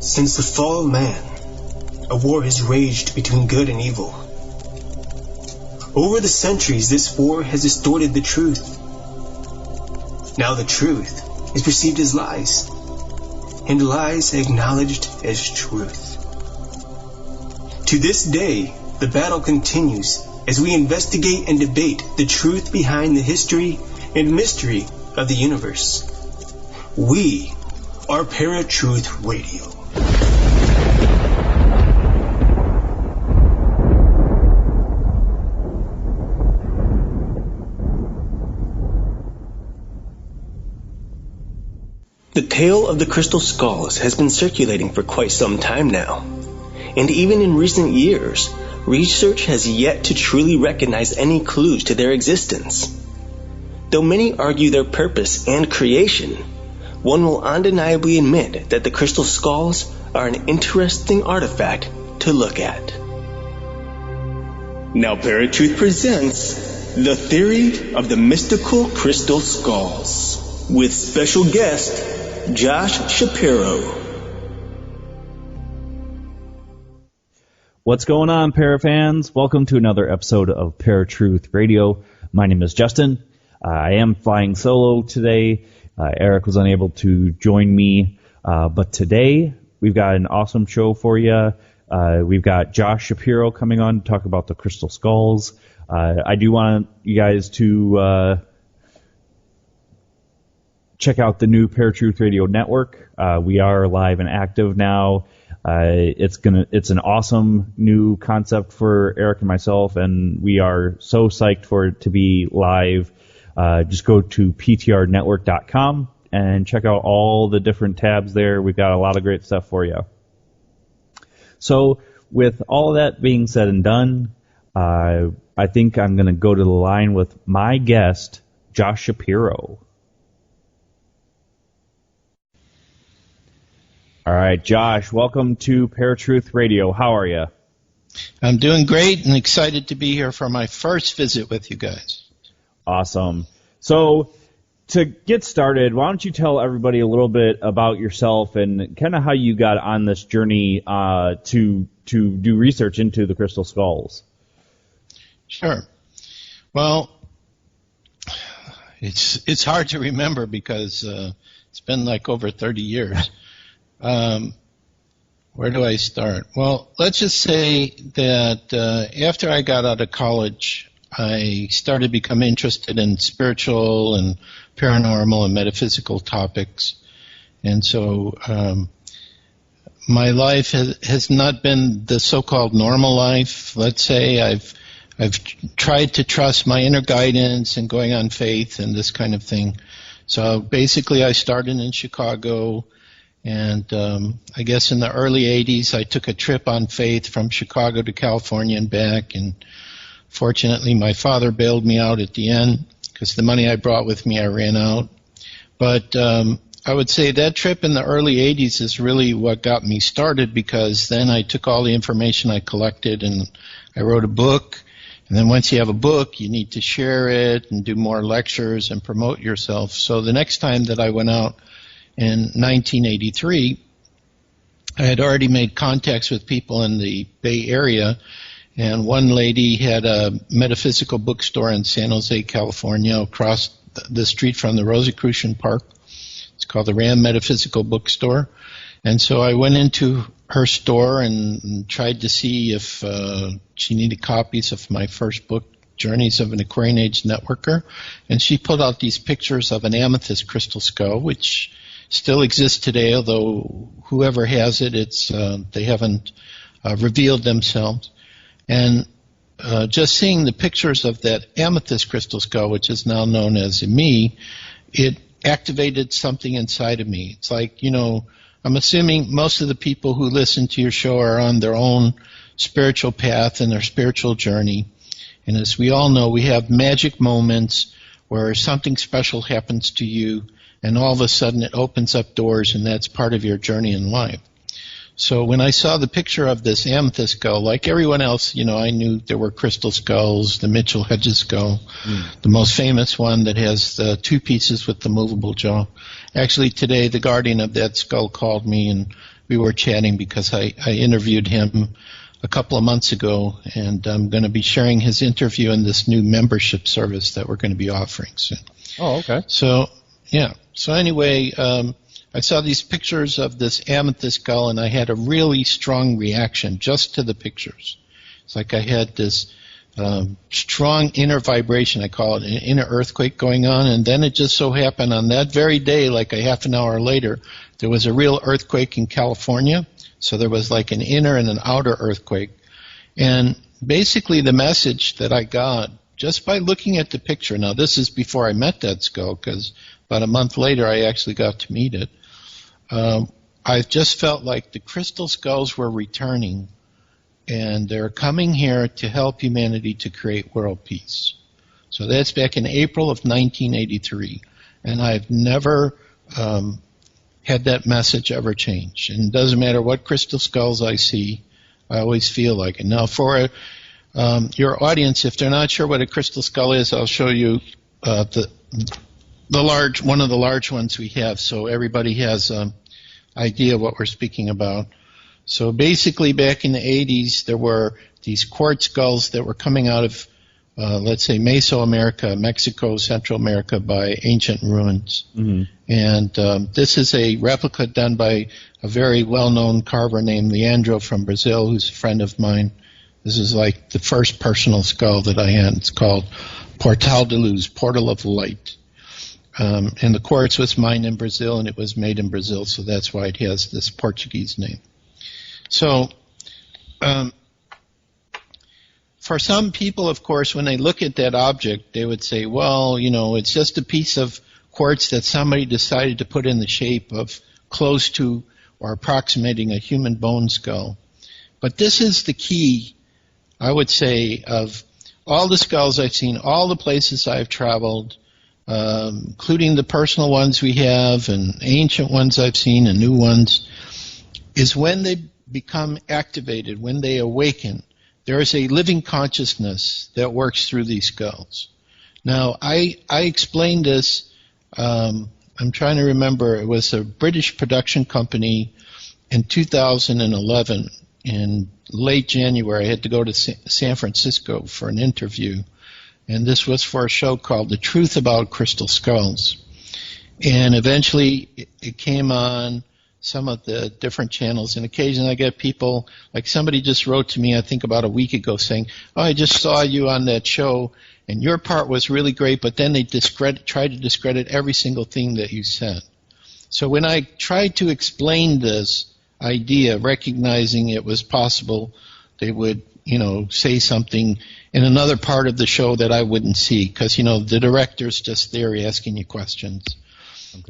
Since the fall of man, a war has raged between good and evil. Over the centuries, this war has distorted the truth. Now the truth is perceived as lies, and lies acknowledged as truth. To this day, the battle continues as we investigate and debate the truth behind the history and mystery of the universe. We are Paratruth Radio. The tale of the crystal skulls has been circulating for quite some time now, and even in recent years, research has yet to truly recognize any clues to their existence. Though many argue their purpose and creation, one will undeniably admit that the crystal skulls are an interesting artifact to look at. Now Paratruth presents The Theory of the Mystical Crystal Skulls, with special guest Josh Shapiro. What's going on, Parafans? Welcome to another episode of Paratruth Radio. My name is Justin. I am flying solo today. Eric was unable to join me, but today we've got an awesome show for you. We've got Josh Shapiro coming on to talk about the crystal skulls. I do want you guys to check out the new Paratruth Radio Network. We are live and active now. It's an awesome new concept for Eric and myself, and we are so psyched for it to be live. Just go to ptrnetwork.com and check out all the different tabs there. We've got a lot of great stuff for you. So with all of that being said and done, I think I'm going to go to the line with my guest, Josh Shapiro. All right, Josh, welcome to Paratruth Radio. How are you? I'm doing great and excited to be here for my first visit with you guys. Awesome. So to get started, why don't you tell everybody a little bit about yourself and kind of how you got on this journey to do research into the crystal skulls? Sure. Well, it's hard to remember because it's been like over 30 years. Where do I start? Well, let's just say that after I got out of college, I started to become interested in spiritual and paranormal and metaphysical topics. And so my life has not been the so-called normal life. Let's say I've tried to trust my inner guidance and going on faith and this kind of thing. So basically I started in Chicago. And I guess in the early 80s, I took a trip on faith from Chicago to California and back. And fortunately, my father bailed me out at the end because the money I brought with me, I ran out. But I would say that trip in the early 80s is really what got me started, because then I took all the information I collected and I wrote a book. And then once you have a book, you need to share it and do more lectures and promote yourself. So the next time that I went out, in 1983, I had already made contacts with people in the Bay Area, and one lady had a metaphysical bookstore in San Jose, California, across the street from the Rosicrucian Park. It's called the Ram Metaphysical Bookstore. And so I went into her store and tried to see if she needed copies of my first book, Journeys of an Aquarian Age Networker. And she pulled out these pictures of an amethyst crystal skull, which still exists today, although whoever has it, they haven't revealed themselves. And just seeing the pictures of that amethyst crystal skull, which is now known as me, it activated something inside of me. It's like, I'm assuming most of the people who listen to your show are on their own spiritual path and their spiritual journey. And as we all know, we have magic moments where something special happens to you, and all of a sudden it opens up doors, and that's part of your journey in life. So when I saw the picture of this amethyst skull, like everyone else, I knew there were crystal skulls, the Mitchell-Hedges skull, the most famous one that has the two pieces with the movable jaw. Actually, today the guardian of that skull called me and we were chatting because I interviewed him a couple of months ago, and I'm going to be sharing his interview in this new membership service that we're going to be offering soon. Oh, okay. So, yeah. So anyway, I saw these pictures of this amethyst skull, and I had a really strong reaction just to the pictures. It's like I had this strong inner vibration, I call it an inner earthquake going on, and then it just so happened on that very day, like a half an hour later, there was a real earthquake in California. So there was like an inner and an outer earthquake. And basically the message that I got just by looking at the picture, now this is before I met that skull, because about a month later I actually got to meet it. I just felt like the crystal skulls were returning, and they're coming here to help humanity to create world peace. So that's back in April of 1983. And I've never had that message ever change. And it doesn't matter what crystal skulls I see, I always feel like it. Now, for your audience, if they're not sure what a crystal skull is, I'll show you one of the large ones we have, so everybody has an idea of what we're speaking about. So basically, back in the 80s, there were these quartz skulls that were coming out of, let's say, Mesoamerica, Mexico, Central America, by ancient ruins. Mm-hmm. And this is a replica done by a very well-known carver named Leandro from Brazil, who's a friend of mine. This is like the first personal skull that I had. It's called Portal de Luz, Portal of Light. And the quartz was mined in Brazil, and it was made in Brazil, so that's why it has this Portuguese name. So, for some people, of course, when they look at that object, they would say, well, you know, it's just a piece of quartz that somebody decided to put in the shape of close to or approximating a human bone skull. But this is the key, I would say, of all the skulls I've seen, all the places I've traveled, including the personal ones we have and ancient ones I've seen and new ones, is when they become activated, when they awaken, there is a living consciousness that works through these skulls. Now, I explained this, I'm trying to remember, it was a British production company in 2011. In late January, I had to go to San Francisco for an interview, and this was for a show called The Truth About Crystal Skulls. And eventually it came on some of the different channels, and occasionally I get people, like somebody just wrote to me, I think about a week ago, saying, oh, I just saw you on that show, and your part was really great, but then they tried to discredit every single thing that you said. So when I tried to explain this idea, recognizing it was possible, they would, you know, say something in another part of the show that I wouldn't see, because, you know, the director's just there asking you questions.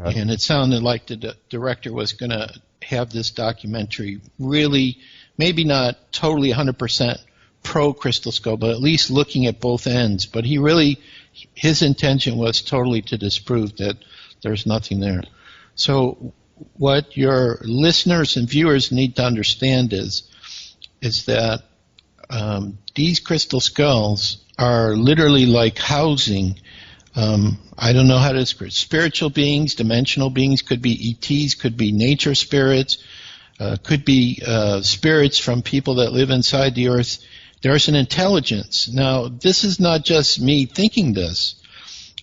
Okay. And it sounded like the director was going to have this documentary really, maybe not totally 100% pro-Crystal Skull, but at least looking at both ends. But his intention was totally to disprove that there's nothing there. So what your listeners and viewers need to understand is that these crystal skulls are literally like housing. I don't know how to describe it. Spiritual beings, dimensional beings, could be ETs, could be nature spirits, could be spirits from people that live inside the earth. There's an intelligence. Now, this is not just me thinking this.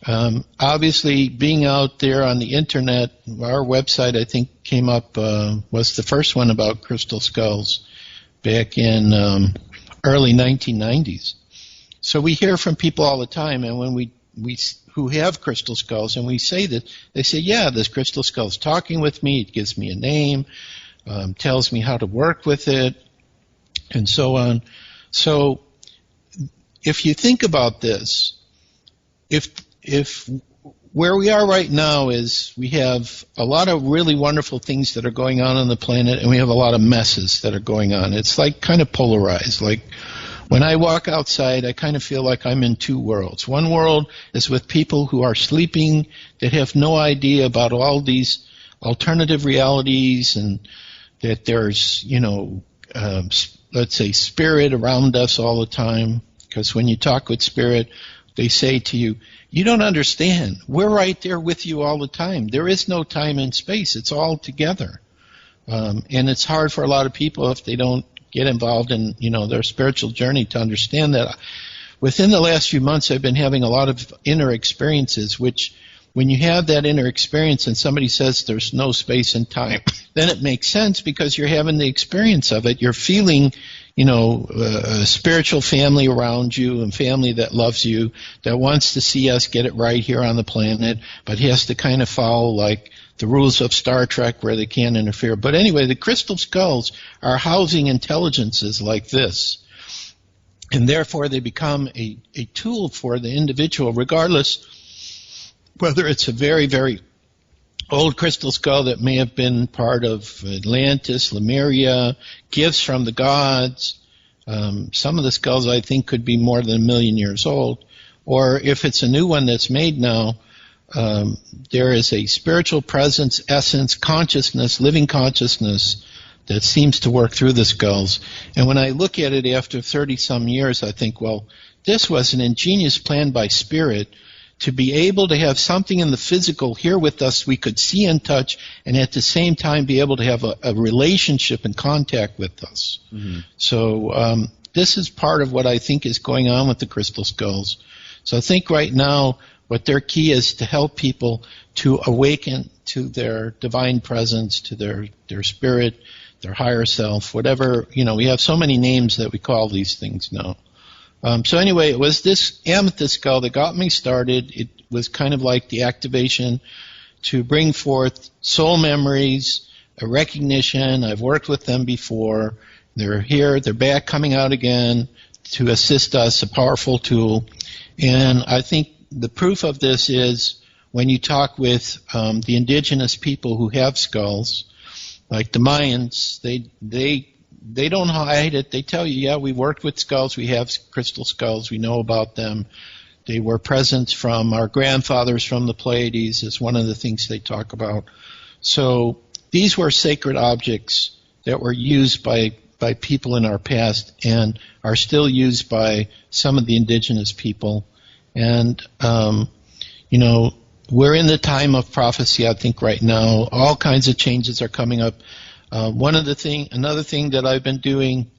Obviously, being out there on the internet, our website, I think, came up, was the first one about crystal skulls back in early 1990s. So we hear from people all the time, and when we who have crystal skulls, and we say that, they say, yeah, this crystal skull's talking with me, it gives me a name, tells me how to work with it, and so on. So if you think about this, if where we are right now is we have a lot of really wonderful things that are going on the planet, and we have a lot of messes that are going on. It's like kind of polarized. Like when I walk outside, I kind of feel like I'm in two worlds. One world is with people who are sleeping, that have no idea about all these alternative realities, and that there's, you know, let's say spirit around us all the time. Because when you talk with spirit, they say to you, you don't understand. We're right there with you all the time. There is no time and space. It's all together. And it's hard for a lot of people if they don't get involved in, their spiritual journey to understand that. Within the last few months, I've been having a lot of inner experiences, which when you have that inner experience and somebody says there's no space and time, then it makes sense because you're having the experience of it. You're feeling, a spiritual family around you and family that loves you, that wants to see us get it right here on the planet, but has to kind of follow like the rules of Star Trek where they can't interfere. But anyway, the crystal skulls are housing intelligences like this. And therefore they become a tool for the individual, regardless whether it's a very, very old crystal skull that may have been part of Atlantis, Lemuria, gifts from the gods. Some of the skulls I think could be more than 1 million years old. Or if it's a new one that's made now, there is a spiritual presence, essence, consciousness, living consciousness that seems to work through the skulls. And when I look at it after 30-some years, I think, well, this was an ingenious plan by Spirit to be able to have something in the physical here with us we could see and touch, and at the same time be able to have a relationship and contact with us. Mm-hmm. So this is part of what I think is going on with the crystal skulls. So I think right now what their key is to help people to awaken to their divine presence, to their spirit, their higher self, whatever, we have so many names that we call these things now. So anyway, it was this amethyst skull that got me started. It was kind of like the activation to bring forth soul memories, a recognition. I've worked with them before. They're here. They're back, coming out again to assist us, a powerful tool. And I think the proof of this is when you talk with the indigenous people who have skulls, like the Mayans, they don't hide it. They tell you, yeah, we worked with skulls. We have crystal skulls. We know about them. They were presents from our grandfathers from the Pleiades is one of the things they talk about. So these were sacred objects that were used by people in our past and are still used by some of the indigenous people. And, we're in the time of prophecy, I think, right now. All kinds of changes are coming up. Another thing that I've been doing,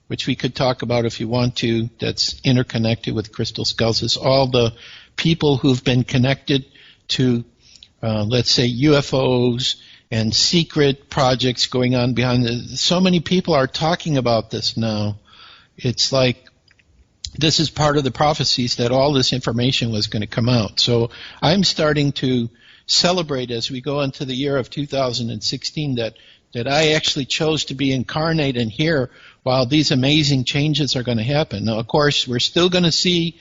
which we could talk about if you want to, that's interconnected with crystal skulls, is all the people who've been connected to, let's say, UFOs and secret projects going on behind it. So many people are talking about this now. It's like this is part of the prophecies that all this information was going to come out. So I'm starting to celebrate as we go into the year of 2016 that I actually chose to be incarnate and here while these amazing changes are going to happen. Now, of course, we're still going to see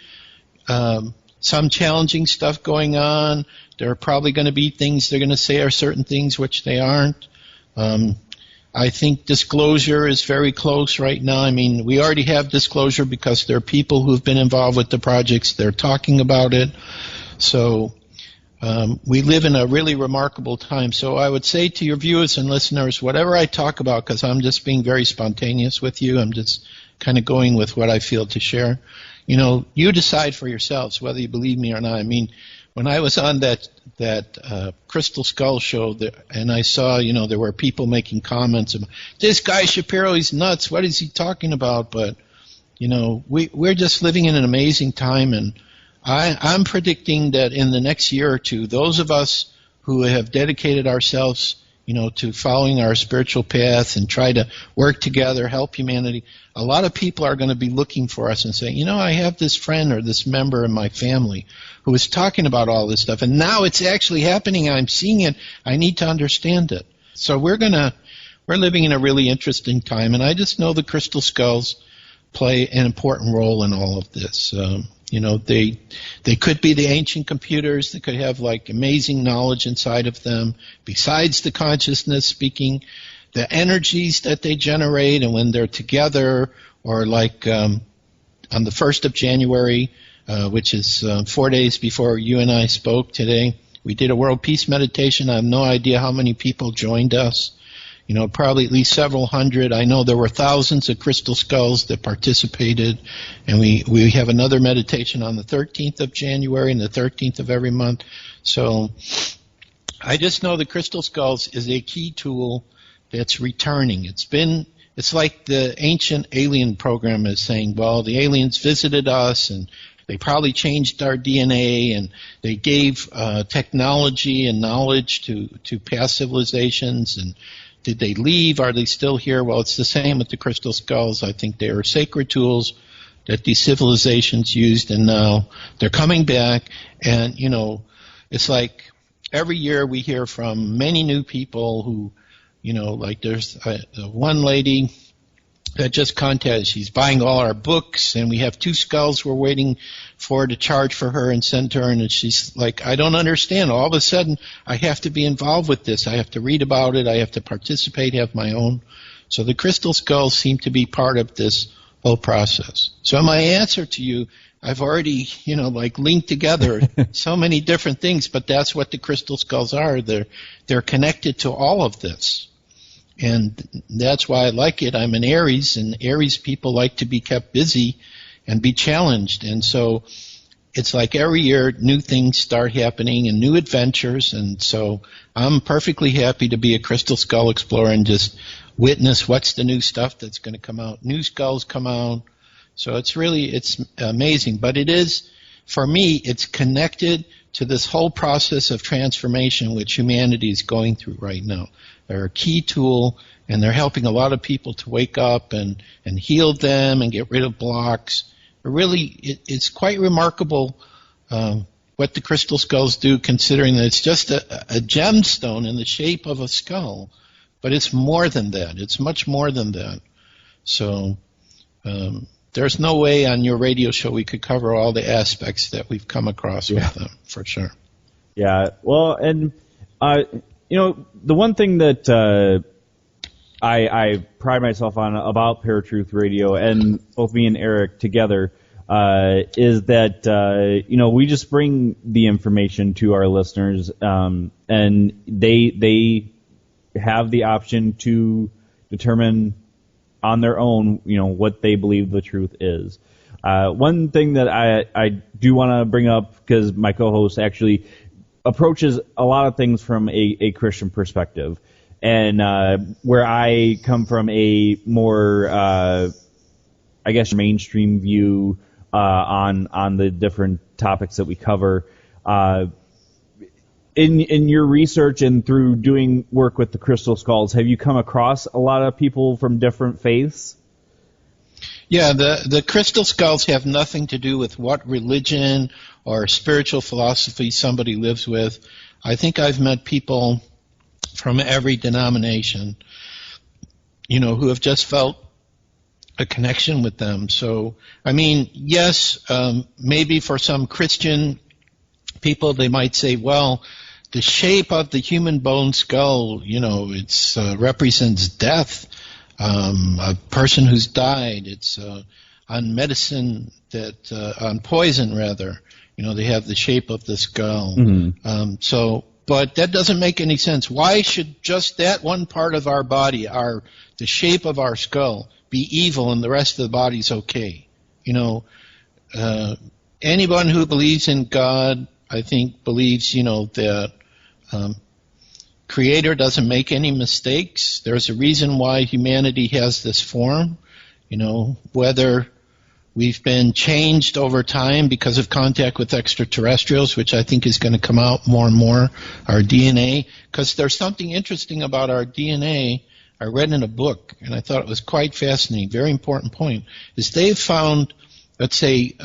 some challenging stuff going on. There are probably going to be things they're going to say are certain things which they aren't. I think disclosure is very close right now. I mean, we already have disclosure because there are people who've been involved with the projects. They're talking about it. So we live in a really remarkable time. So I would say to your viewers and listeners, whatever I talk about, because I'm just being very spontaneous with you, I'm just kind of going with what I feel to share. You decide for yourselves whether you believe me or not. I mean, when I was on that Crystal Skull show, and I saw, there were people making comments about, this guy Shapiro, he's nuts. What is he talking about? But, we're just living in an amazing time, and I'm predicting that in the next year or two, those of us who have dedicated ourselves, to following our spiritual path and try to work together, help humanity, a lot of people are going to be looking for us and saying, I have this friend or this member in my family who is talking about all this stuff, and now it's actually happening. I'm seeing it. I need to understand it. So we're living in a really interesting time, and I just know the crystal skulls play an important role in all of this. They could be the ancient computers. They could have like amazing knowledge inside of them. Besides the consciousness speaking, the energies that they generate, and when they're together, or like on the 1st of January, which is 4 days before you and I spoke today, we did a world peace meditation. I have no idea how many people joined us. Probably at least several hundred. I know there were thousands of crystal skulls that participated, and we have another meditation on the 13th of January and the 13th of every month. So I just know the crystal skulls is a key tool that's returning. It's like the ancient alien program is saying, well, the aliens visited us and they probably changed our DNA and they gave technology and knowledge to past civilizations. And did they leave? Are they still here? Well, it's the same with the crystal skulls. I think they are sacred tools that these civilizations used, and now they're coming back. And, it's like every year we hear from many new people who, like there's one lady that just contacted. She's buying all our books, and we have 2 skulls we're waiting for to charge for her and send to her. And she's like, I don't understand. All of a sudden, I have to be involved with this. I have to read about it. I have to participate, have my own. So the crystal skulls seem to be part of this whole process. So my answer to you, I've already, linked together so many different things, but that's what the crystal skulls are. They're connected to all of this. And that's why I like it. I'm an Aries, and Aries people like to be kept busy and be challenged. And so it's like every year new things start happening and new adventures. And so I'm perfectly happy to be a crystal skull explorer and just witness what's the new stuff that's going to come out. New skulls come out. So it's amazing. But it is, for me, it's connected to this whole process of transformation which humanity is going through right now. They're a key tool, and they're helping a lot of people to wake up and heal them and get rid of blocks. It's quite remarkable what the crystal skulls do, considering that it's just a gemstone in the shape of a skull. But it's more than that. It's much more than that. So there's no way on your radio show we could cover all the aspects that we've come across with them, for sure. Yeah, well, and the one thing that I pride myself on about Paratruth Radio, and both me and Eric together, is that we just bring the information to our listeners, and they have the option to determine on their own, what they believe the truth is. One thing that I do want to bring up, because my co-host actually approaches a lot of things from a Christian perspective, and where I come from a more, mainstream view on the different topics that we cover. In your research and through doing work with the crystal skulls, have you come across a lot of people from different faiths? Yeah, the crystal skulls have nothing to do with what religion or spiritual philosophy somebody lives with. I think I've met people from every denomination, who have just felt a connection with them. So, yes, maybe for some Christian people, they might say, well, the shape of the human bone skull, it's represents death, a person who's died. It's on medicine on poison rather. They have the shape of the skull. Mm-hmm. But that doesn't make any sense. Why should just that one part of our body, the shape of our skull, be evil and the rest of the body's okay? Anyone who believes in God, I think, believes, that Creator doesn't make any mistakes. There's a reason why humanity has this form, whether we've been changed over time because of contact with extraterrestrials, which I think is going to come out more and more, our DNA, because there's something interesting about our DNA. I read in a book, and I thought it was quite fascinating, very important point, is they've found, let's say,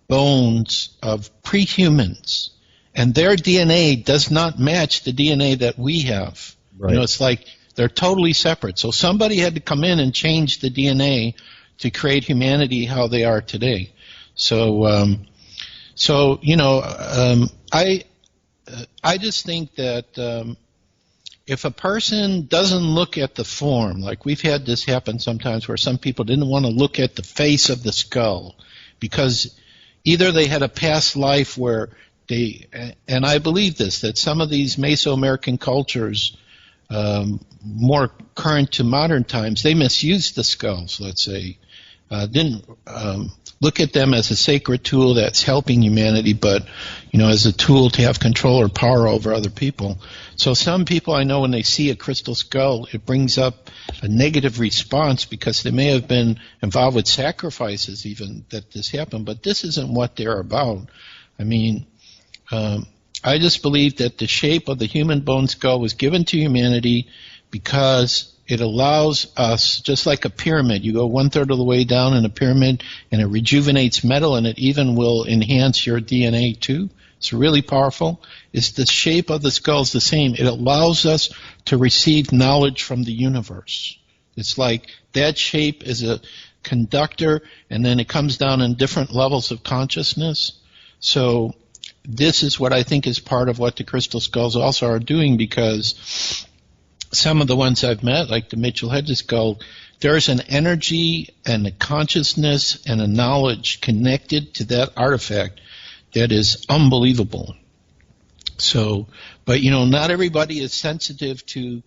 bones of pre-humans, and their DNA does not match the DNA that we have. Right. It's like they're totally separate. So somebody had to come in and change the DNA to create humanity how they are today. I just think that if a person doesn't look at the form, like we've had this happen sometimes where some people didn't want to look at the face of the skull because either they had a past life where and I believe this, that some of these Mesoamerican cultures, more current to modern times, they misused the skulls, let's say, didn't look at them as a sacred tool that's helping humanity, but, as a tool to have control or power over other people. So some people I know, when they see a crystal skull, it brings up a negative response because they may have been involved with sacrifices even that this happened, but this isn't what they're about. I mean, I just believe that the shape of the human bone skull was given to humanity because it allows us, just like a pyramid, you go 1/3 of the way down in a pyramid and it rejuvenates metal, and it even will enhance your DNA too. It's really powerful. It's the shape of the skull is the same. It allows us to receive knowledge from the universe. It's like that shape is a conductor, and then it comes down in different levels of consciousness. So this is what I think is part of what the crystal skulls also are doing, because some of the ones I've met, like the Mitchell-Hedges skull, there's an energy and a consciousness and a knowledge connected to that artifact that is unbelievable. So, but not everybody is sensitive to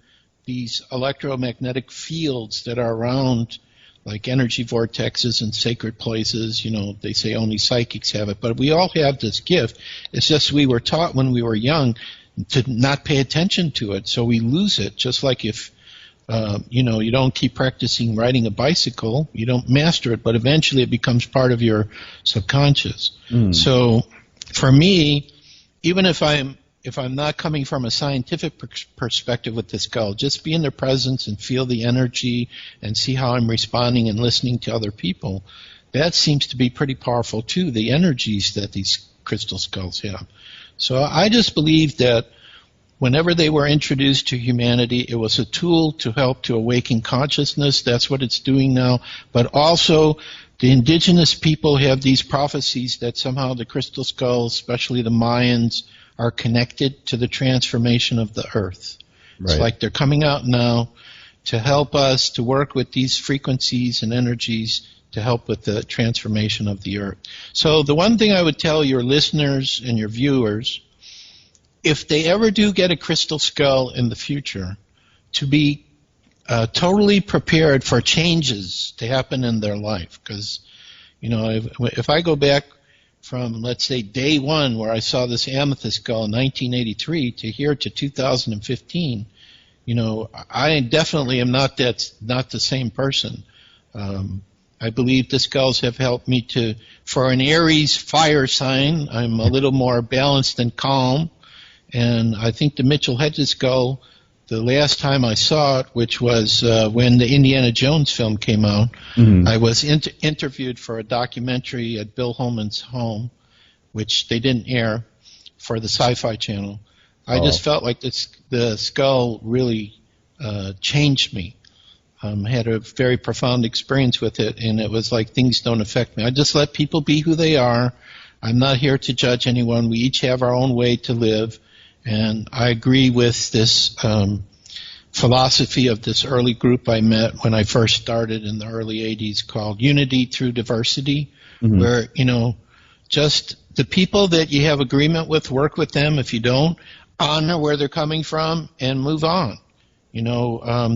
these electromagnetic fields that are around, like energy vortexes and sacred places. They say only psychics have it, but we all have this gift. It's just we were taught when we were young to not pay attention to it, so we lose it. Just like if you don't keep practicing riding a bicycle, you don't master it, but eventually it becomes part of your subconscious. So for me, even if I'm not coming from a scientific perspective with the skull, just be in their presence and feel the energy and see how I'm responding and listening to other people, that seems to be pretty powerful too, the energies that these crystal skulls have. So I just believe that whenever they were introduced to humanity, it was a tool to help to awaken consciousness. That's what it's doing now. But also, the indigenous people have these prophecies that somehow the crystal skulls, especially the Mayans, are connected to the transformation of the earth. Right. It's like they're coming out now to help us to work with these frequencies and energies to help with the transformation of the earth. So the one thing I would tell your listeners and your viewers, if they ever do get a crystal skull in the future, to be totally prepared for changes to happen in their life. Because, if I go back from, let's say, day one where I saw this amethyst skull in 1983 to here to 2015, I definitely am not the same person. I believe the skulls have helped me for an Aries fire sign, I'm a little more balanced and calm. And I think the Mitchell-Hedges skull, the last time I saw it, which was when the Indiana Jones film came out, I was interviewed for a documentary at Bill Holman's home, which they didn't air, for the Sci-Fi Channel. I just felt like the skull really changed me. Had a very profound experience with it, and it was like things don't affect me. I just let people be who they are. I'm not here to judge anyone. We each have our own way to live. And I agree with this philosophy of this early group I met when I first started in the early 80s called Unity Through Diversity, where, just the people that you have agreement with, work with them. If you don't, honor where they're coming from and move on.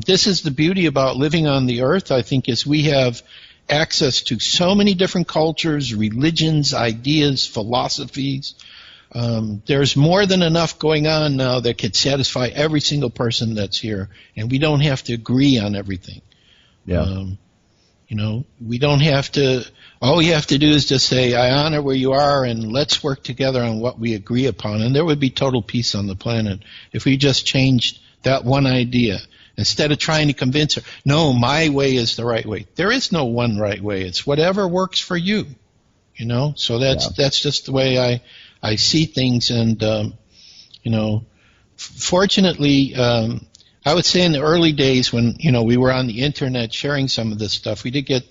This is the beauty about living on the earth, I think, is we have access to so many different cultures, religions, ideas, philosophies. There's more than enough going on now that could satisfy every single person that's here, and we don't have to agree on everything. Yeah. We don't have to. All we have to do is just say, I honor where you are, and let's work together on what we agree upon, and there would be total peace on the planet if we just changed that one idea. Instead of trying to convince her, no, my way is the right way. There is no one right way. It's whatever works for you. So that's just the way I see things. And fortunately, I would say in the early days when we were on the internet sharing some of this stuff, we did get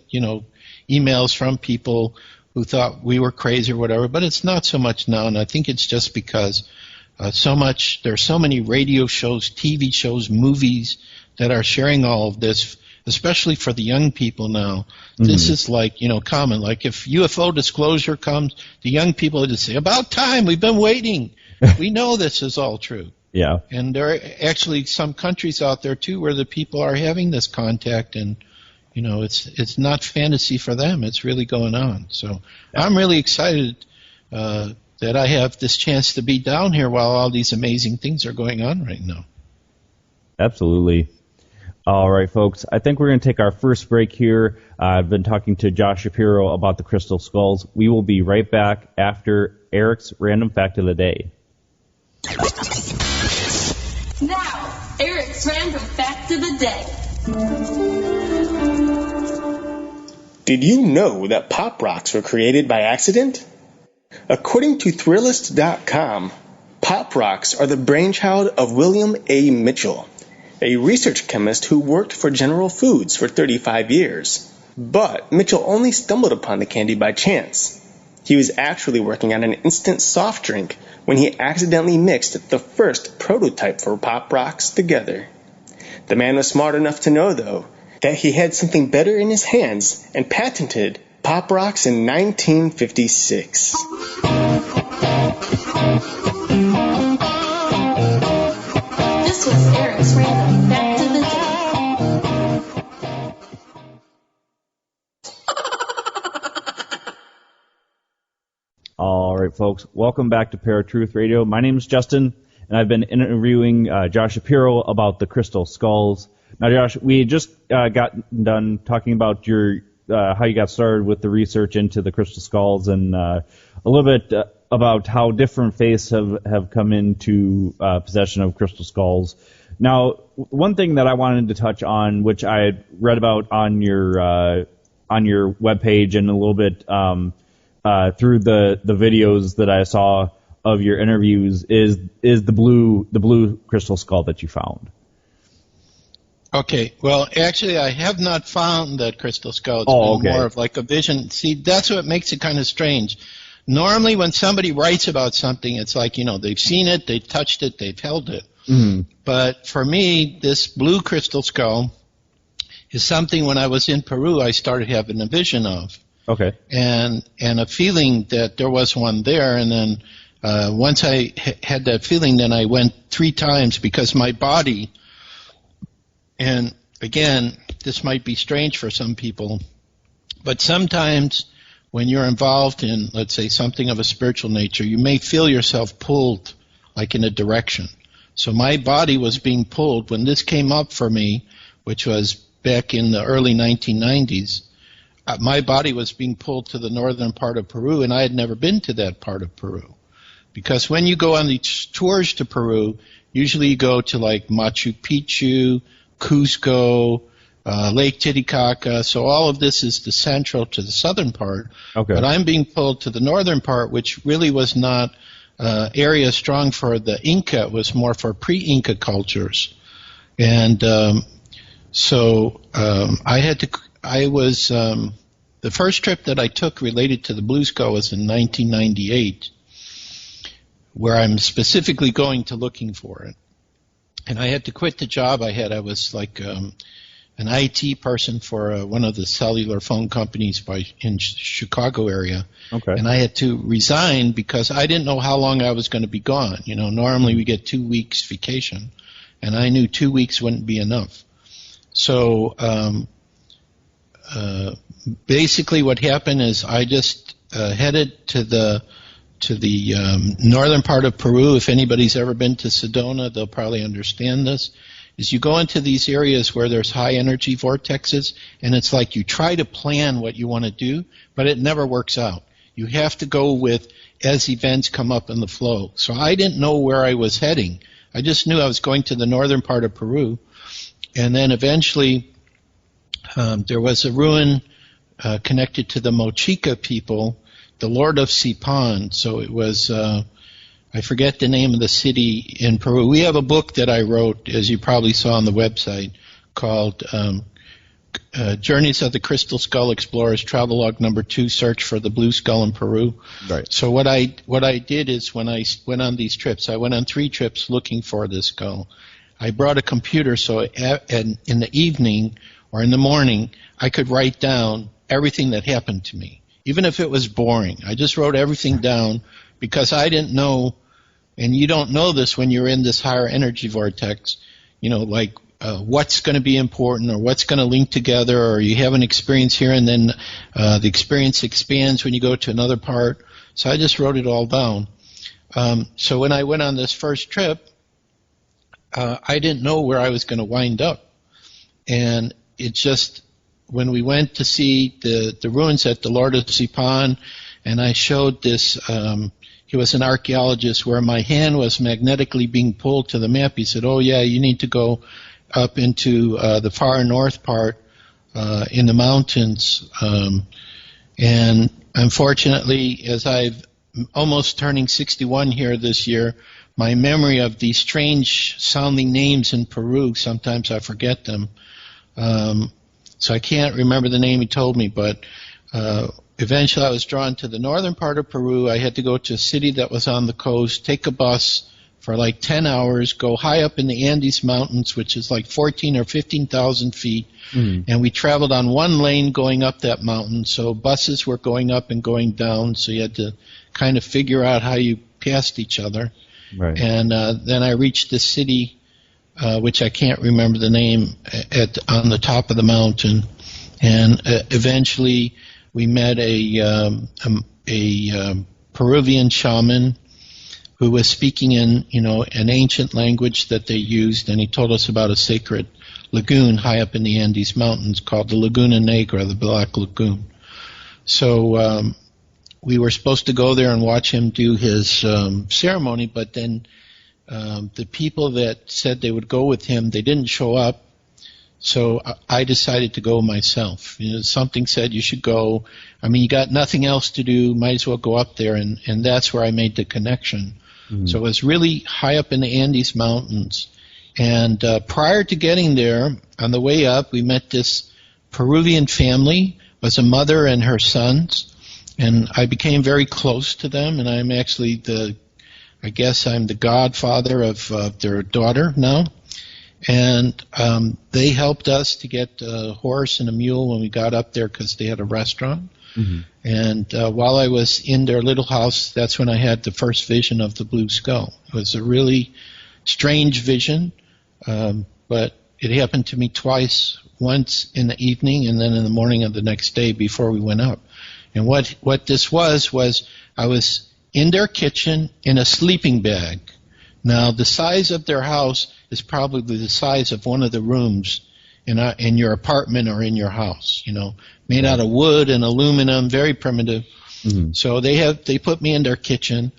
emails from people who thought we were crazy or whatever. But it's not so much now, and I think it's just because there's so many radio shows, TV shows, movies that are sharing all of this, especially for the young people now. This is like, common. Like if UFO disclosure comes, the young people would just say, about time, we've been waiting. We know this is all true. Yeah. And there are actually some countries out there too where the people are having this contact, and it's not fantasy for them. It's really going on. So I'm really excited that I have this chance to be down here while all these amazing things are going on right now. Absolutely. All right, folks. I think we're going to take our first break here. I've been talking to Josh Shapiro about the crystal skulls. We will be right back after Eric's random fact of the day. Now, Eric's random fact of the day. Did you know that pop rocks were created by accident? According to Thrillist.com, pop rocks are the brainchild of William A. Mitchell, a research chemist who worked for General Foods for 35 years. But Mitchell only stumbled upon the candy by chance. He was actually working on an instant soft drink when he accidentally mixed the first prototype for pop rocks together. The man was smart enough to know, though, that he had something better in his hands and patented pop rocks in 1956. This was Eric's random fact of the day. All right, folks. Welcome back to Paratruth Radio. My name is Justin, and I've been interviewing Josh Shapiro about the crystal skulls. Now, Josh, we just got done talking about your how you got started with the research into the crystal skulls, and a little bit about how different faiths have come into possession of crystal skulls. Now, one thing that I wanted to touch on, which I had read about on your webpage and a little bit through the videos that I saw of your interviews, is the blue crystal skull that you found. Okay, well, actually, I have not found that crystal skull. It's been more of like a vision. See, that's what makes it kind of strange. Normally, when somebody writes about something, it's like, they've seen it, they've touched it, they've held it. Mm-hmm. But for me, this blue crystal skull is something when I was in Peru, I started having a vision of. Okay. And a feeling that there was one there, and then once I had that feeling, then I went 3 times because my body... And again, this might be strange for some people, but sometimes when you're involved in, let's say, something of a spiritual nature, you may feel yourself pulled like in a direction. So my body was being pulled when this came up for me, which was back in the early 1990s. My body was being pulled to the northern part of Peru, and I had never been to that part of Peru. Because when you go on these tours to Peru, usually you go to like Machu Picchu, Cusco, Lake Titicaca, so all of this is the central to the southern part. Okay. But I'm being pulled to the northern part, which really was not area strong for the Inca. It was more for pre-Inca cultures. And the first trip that I took related to the Blue Skull was in 1998, where I'm specifically going to looking for it. And I had to quit the job I had. I was like an IT person for one of the cellular phone companies in Chicago area. Okay. And I had to resign because I didn't know how long I was going to be gone. Normally we get 2 weeks vacation, and I knew 2 weeks wouldn't be enough. So basically what happened is I just headed to the northern part of Peru. If anybody's ever been to Sedona, they'll probably understand this. Is you go into these areas where there's high energy vortexes, and it's like you try to plan what you want to do, but it never works out. You have to go with as events come up in the flow. So I didn't know where I was heading. I just knew I was going to the northern part of Peru, and then eventually there was a ruin connected to the Mochica people, the Lord of Sipan. So it was, I forget the name of the city in Peru. We have a book that I wrote, as you probably saw on the website, called Journeys of the Crystal Skull Explorers, Travelogue Number 2, Search for the Blue Skull in Peru. Right. So what I did is when I went on these trips, I went on 3 trips looking for this skull. I brought a computer so in the evening or in the morning I could write down everything that happened to me. Even if it was boring, I just wrote everything down because I didn't know, and you don't know this when you're in this higher energy vortex, like what's going to be important or what's going to link together, or you have an experience here and then the experience expands when you go to another part. So I just wrote it all down. So when I went on this first trip, I didn't know where I was going to wind up. And it just, when we went to see the ruins at the Lord of Zipan, and I showed this, he was an archaeologist, where my hand was magnetically being pulled to the map. He said, oh yeah, you need to go up into the far north part in the mountains. And unfortunately, as I've almost turning 61 here this year, my memory of these strange sounding names in Peru, sometimes I forget them. So I can't remember the name he told me, but eventually I was drawn to the northern part of Peru. I had to go to a city that was on the coast, take a bus for like 10 hours, go high up in the Andes Mountains, which is like 14 or 15,000 feet, and we traveled on one lane going up that mountain, so buses were going up and going down, so you had to kind of figure out how you passed each other. Right. And then I reached the city, which I can't remember the name, on the top of the mountain, and eventually we met a Peruvian shaman who was speaking in, an ancient language that they used, and he told us about a sacred lagoon high up in the Andes Mountains called the Laguna Negra, the Black Lagoon. So we were supposed to go there and watch him do his ceremony, but then the people that said they would go with him, they didn't show up, so I decided to go myself. Something said you should go. I mean, you got nothing else to do, might as well go up there, and that's where I made the connection. Mm-hmm. So it was really high up in the Andes Mountains. And prior to getting there, on the way up, we met this Peruvian family. It was a mother and her sons, and I became very close to them, and I'm actually I guess I'm the godfather of their daughter now. And they helped us to get a horse and a mule when we got up there because they had a restaurant. Mm-hmm. And while I was in their little house, that's when I had the first vision of the blue skull. It was a really strange vision, but it happened to me twice, once in the evening and then in the morning of the next day before we went up. And what this was I was in their kitchen in a sleeping bag. Now, the size of their house is probably the size of one of the rooms in your apartment or in your house, made out of wood and aluminum, very primitive. Mm-hmm. So they put me in their kitchen,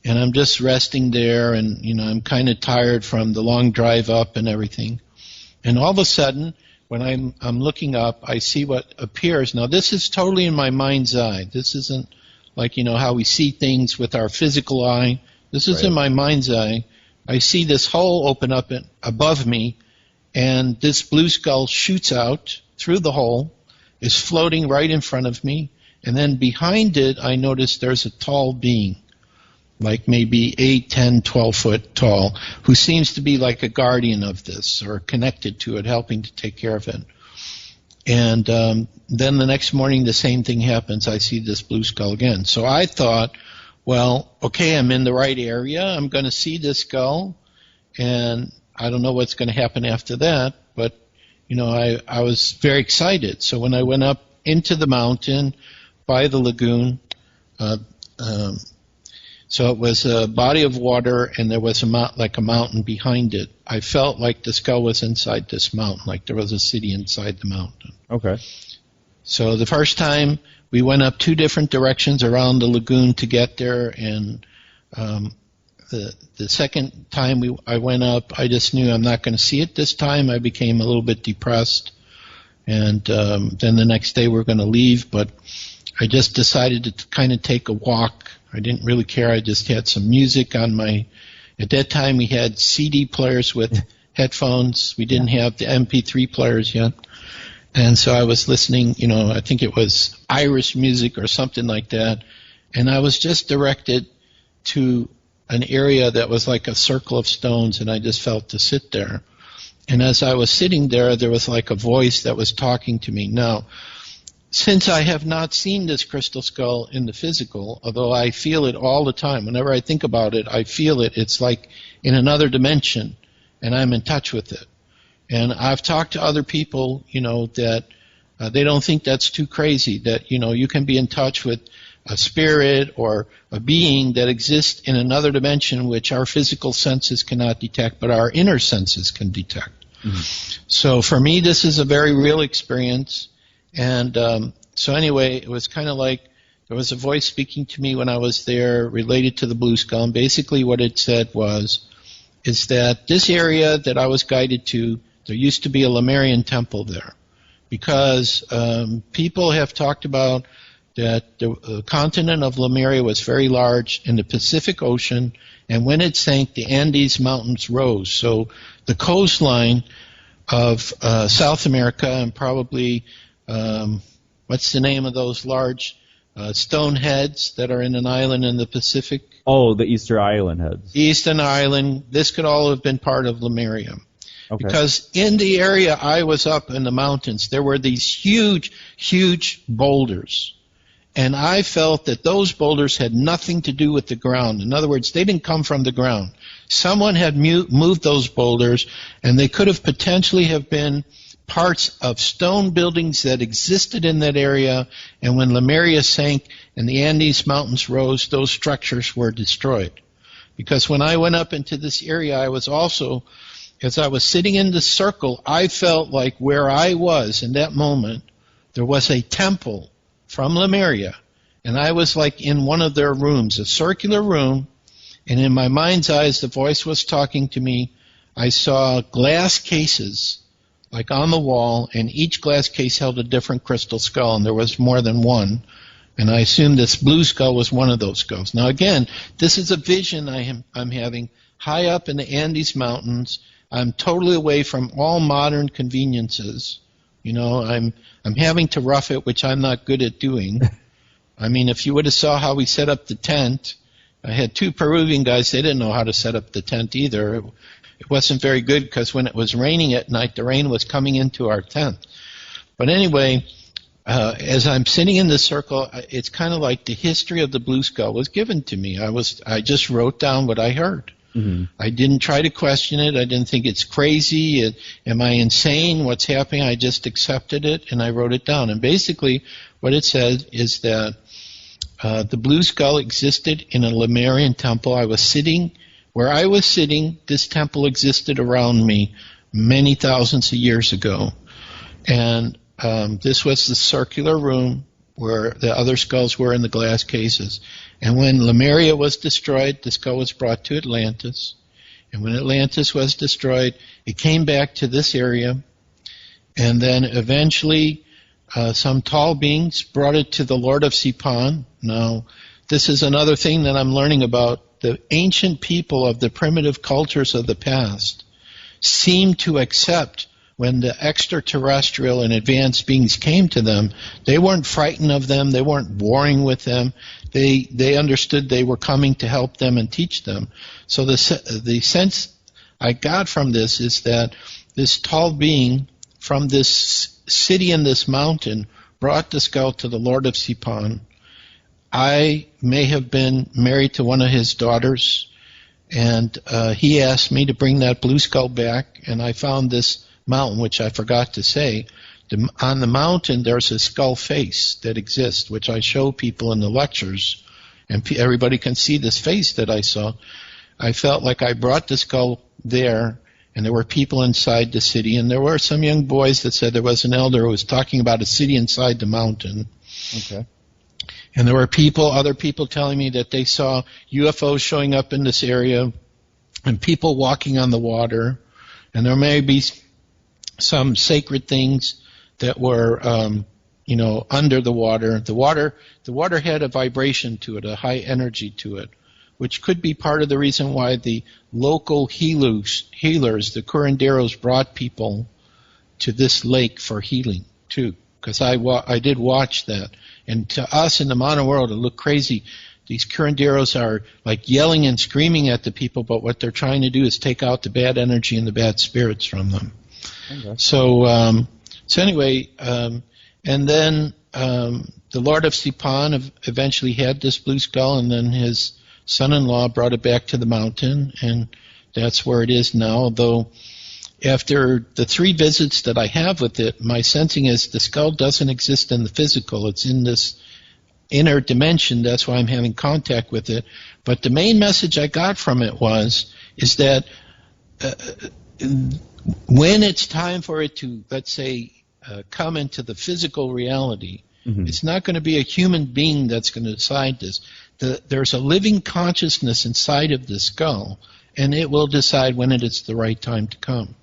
and I'm just resting there, and, I'm kind of tired from the long drive up and everything. And all of a sudden, when I'm looking up, I see what appears. Now, this is totally in my mind's eye. This isn't like, how we see things with our physical eye. This is in my mind's eye. I see this hole open up above me, and this blue skull shoots out through the hole, is floating right in front of me, and then behind it I notice there's a tall being, like maybe 8, 10, 12 foot tall, who seems to be like a guardian of this or connected to it, helping to take care of it. And then the next morning the same thing happens. I see this blue skull again. So I thought, well, okay, I'm in the right area. I'm going to see this skull, and I don't know what's going to happen after that, but, I was very excited. So when I went up into the mountain by the lagoon, so it was a body of water, and there was a mountain behind it. I felt like the skull was inside this mountain, like there was a city inside the mountain. Okay. So the first time we went up 2 different directions around the lagoon to get there, and the second time I went up, I just knew I'm not going to see it this time. I became a little bit depressed, and then the next day we're going to leave, but I just decided to kind of take a walk. I didn't really care. I just had some music on at that time we had CD players with headphones. We didn't have the MP3 players yet. And so I was listening, I think it was Irish music or something like that, and I was just directed to an area that was like a circle of stones, and I just felt to sit there. And as I was sitting there, there was like a voice that was talking to me. Now, since I have not seen this crystal skull in the physical, although I feel it all the time, whenever I think about it, I feel it. It's like in another dimension, and I'm in touch with it. And I've talked to other people, that they don't think that's too crazy, that, you can be in touch with a spirit or a being that exists in another dimension which our physical senses cannot detect, but our inner senses can detect. Mm-hmm. So for me, this is a very real experience. And so anyway, it was kind of like there was a voice speaking to me when I was there related to the Blue Skull. And basically what it said is that this area that I was guided to, there used to be a Lemurian temple there. Because people have talked about that the continent of Lemuria was very large in the Pacific Ocean, and when it sank, the Andes Mountains rose. So the coastline of South America and probably, what's the name of those large stone heads that are in an island in the Pacific? Oh, the Easter Island heads. Eastern Island. This could all have been part of Lemuria. Okay. Because in the area I was up in the mountains, there were these huge, huge boulders. And I felt that those boulders had nothing to do with the ground. In other words, they didn't come from the ground. Someone had moved those boulders, and they could have potentially have been parts of stone buildings that existed in that area. And when Lemuria sank and the Andes Mountains rose, those structures were destroyed. Because when I went up into this area, I was also, as I was sitting in the circle, I felt like where I was in that moment, there was a temple from Lemuria, and I was like in one of their rooms, a circular room, and in my mind's eyes, the voice was talking to me. I saw glass cases, like on the wall, and each glass case held a different crystal skull, and there was more than one, and I assumed this blue skull was one of those skulls. Now again, this is a vision I'm having high up in the Andes Mountains. I'm totally away from all modern conveniences. I'm having to rough it, which I'm not good at doing. I mean, if you would have saw how we set up the tent, I had two Peruvian guys. They didn't know how to set up the tent either. It wasn't very good because when it was raining at night, the rain was coming into our tent. But anyway, as I'm sitting in the circle, it's kind of like the history of the Blue Skull was given to me. I just wrote down what I heard. Mm-hmm. I didn't try to question it. I didn't think it's crazy. Am I insane? What's happening? I just accepted it, and I wrote it down. And basically what it said is that the Blue Skull existed in a Lemurian temple. Where I was sitting, this temple existed around me many thousands of years ago. And this was the circular room where the other skulls were in the glass cases. And when Lemuria was destroyed, the skull was brought to Atlantis. And when Atlantis was destroyed, it came back to this area. And then eventually some tall beings brought it to the Lord of Sipan. Now, this is another thing that I'm learning about. The ancient people of the primitive cultures of the past seem to accept when the extraterrestrial and advanced beings came to them. They weren't frightened of them. They weren't warring with them. They understood they were coming to help them and teach them. So the sense I got from this is that this tall being from this city in this mountain brought the skull to the Lord of Sipan. I may have been married to one of his daughters, and he asked me to bring that blue skull back, and I found this mountain, which I forgot to say. On the mountain, there's a skull face that exists, which I show people in the lectures, and everybody can see this face that I saw. I felt like I brought the skull there, and there were people inside the city, and there were some young boys that said there was an elder who was talking about a city inside the mountain. Okay. And there were other people telling me that they saw UFOs showing up in this area, and people walking on the water, and there may be some sacred things that were, under the water. The water had a vibration to it, a high energy to it, which could be part of the reason why the local healers, the curanderos, brought people to this lake for healing too. Because I did watch that, and to us in the modern world, it looked crazy. These curanderos are like yelling and screaming at the people, but what they're trying to do is take out the bad energy and the bad spirits from them. Okay. So anyway, and then the Lord of Sipan eventually had this blue skull, and then his son-in-law brought it back to the mountain, and that's where it is now. Although after the 3 visits that I have with it, my sensing is the skull doesn't exist in the physical. It's in this inner dimension. That's why I'm having contact with it. But the main message I got from it is that when it's time for it to, let's say, come into the physical reality, it's not going to be a human being that's going to decide this. There's a living consciousness inside of the skull, and it will decide when it is the right time to come.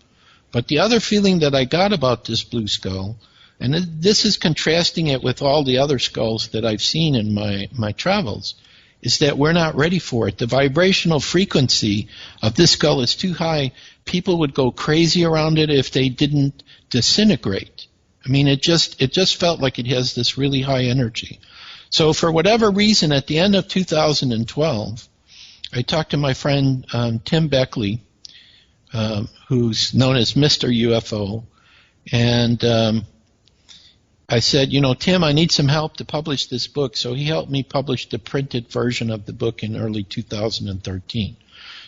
But the other feeling that I got about this blue skull, and this is contrasting it with all the other skulls that I've seen in my travels, is that we're not ready for it. The vibrational frequency of this skull is too high. People would go crazy around it if they didn't disintegrate. I mean, it just felt like it has this really high energy. So for whatever reason, at the end of 2012, I talked to my friend Tim Beckley, who's known as Mr. UFO, and I said, Tim, I need some help to publish this book. So he helped me publish the printed version of the book in early 2013.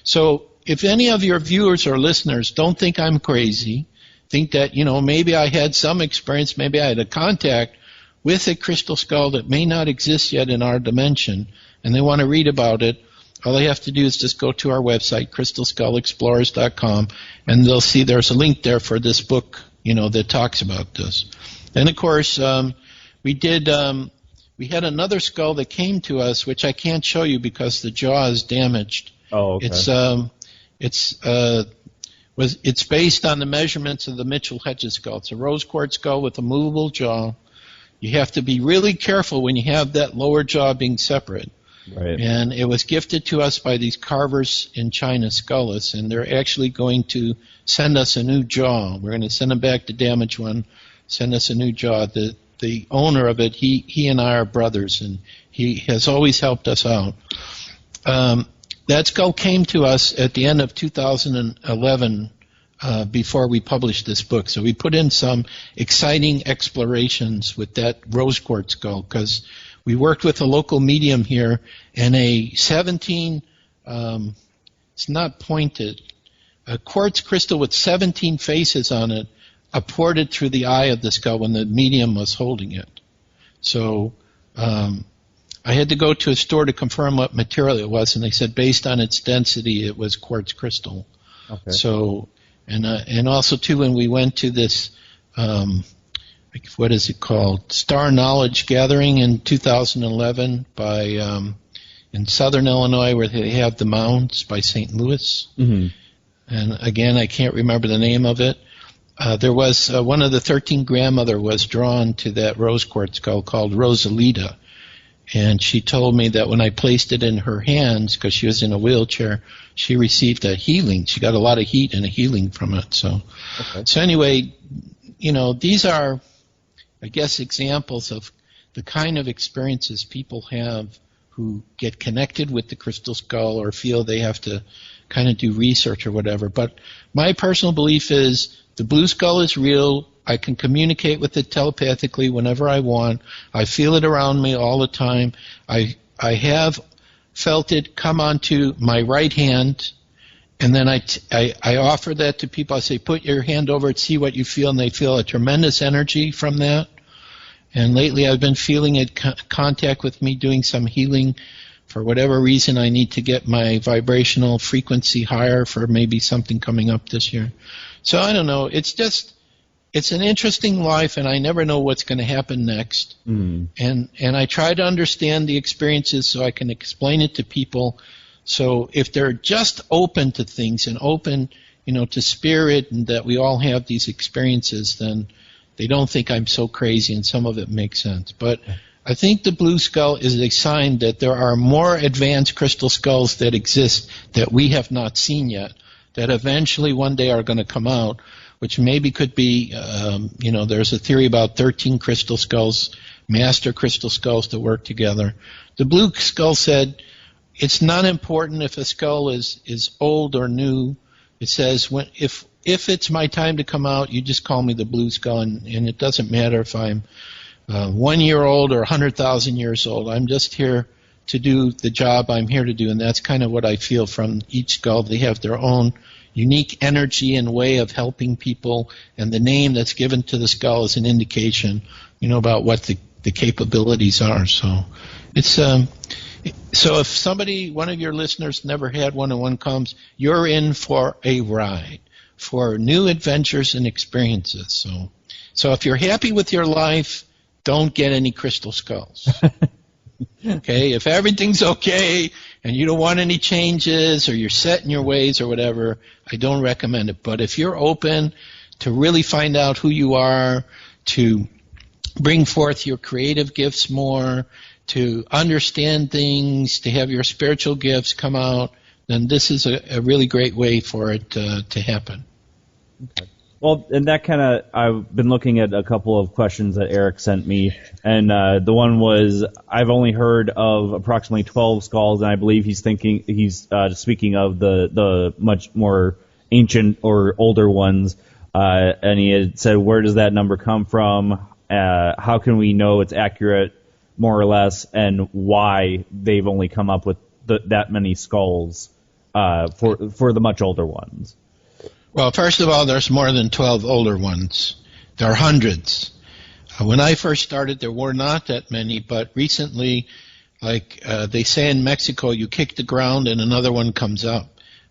So if any of your viewers or listeners don't think I'm crazy, think that, maybe I had some experience, maybe I had a contact with a crystal skull that may not exist yet in our dimension, and they want to read about it, all they have to do is just go to our website, crystalskullexplorers.com, and they'll see there's a link there for this book, that talks about this. And of course, we had another skull that came to us, which I can't show you because the jaw is damaged. Oh, okay. It's based on the measurements of the Mitchell-Hedges skull. It's a rose quartz skull with a movable jaw. You have to be really careful when you have that lower jaw being separate. Right. And it was gifted to us by these carvers in China, Skullless, and they're actually going to send us a new jaw. We're going to send them back the damaged one, send us a new jaw. The owner of it, he and I are brothers, and he has always helped us out. That skull came to us at the end of 2011 before we published this book. So we put in some exciting explorations with that rose quartz skull because we worked with a local medium here, and a 17, it's not pointed, a quartz crystal with 17 faces on it ported through the eye of the skull when the medium was holding it. So I had to go to a store to confirm what material it was, and they said based on its density it was quartz crystal. Okay. So, and also too when we went to this, what is it called, Star Knowledge Gathering in 2011 by in southern Illinois where they have the mounds by St. Louis. Mm-hmm. And again, I can't remember the name of it. There was one of the 13 grandmother was drawn to that rose quartz skull called Rosalita. And she told me that when I placed it in her hands, because she was in a wheelchair, she received a healing. She got a lot of heat and a healing from it. So anyway, these are, I guess, examples of the kind of experiences people have who get connected with the crystal skull or feel they have to kind of do research or whatever. But my personal belief is the blue skull is real. I can communicate with it telepathically whenever I want. I feel it around me all the time. I have felt it come onto my right hand, and then I offer that to people. I say, put your hand over it, see what you feel, and they feel a tremendous energy from that. And lately I've been feeling it contact with me, doing some healing. For whatever reason, I need to get my vibrational frequency higher for maybe something coming up this year. So I don't know. It's an interesting life, and I never know what's going to happen next. Mm. And I try to understand the experiences so I can explain it to people. So if they're just open to things and open, to spirit, and that we all have these experiences, then they don't think I'm so crazy, and some of it makes sense. But I think the blue skull is a sign that there are more advanced crystal skulls that exist that we have not seen yet, that eventually one day are going to come out, which maybe could be, there's a theory about 13 crystal skulls, master crystal skulls that work together. The blue skull said, it's not important if a skull is old or new. It says, if it's my time to come out, you just call me the blue skull, and it doesn't matter if I'm 1 year old or 100,000 years old. I'm just here to do the job I'm here to do, and that's kind of what I feel from each skull. They have their own unique energy and way of helping people, and the name that's given to the skull is an indication, about what the capabilities are. So it's so if one of your listeners never had one and one comes, you're in for a ride, for new adventures and experiences. So if you're happy with your life, don't get any crystal skulls. Okay, if everything's okay and you don't want any changes or you're set in your ways or whatever, I don't recommend it. But if you're open to really find out who you are, to bring forth your creative gifts more, to understand things, to have your spiritual gifts come out, then this is a really great way for it to happen. Okay. Well, and that kind of, I've been looking at a couple of questions that Eric sent me, and the one was, I've only heard of approximately 12 skulls, and I believe he's speaking of the much more ancient or older ones, and he had said, where does that number come from? How can we know it's accurate, more or less, and why they've only come up with that many skulls for the much older ones? Well, first of all, there's more than 12 older ones. There are hundreds. When I first started, there were not that many, but recently, like they say in Mexico, you kick the ground and another one comes up.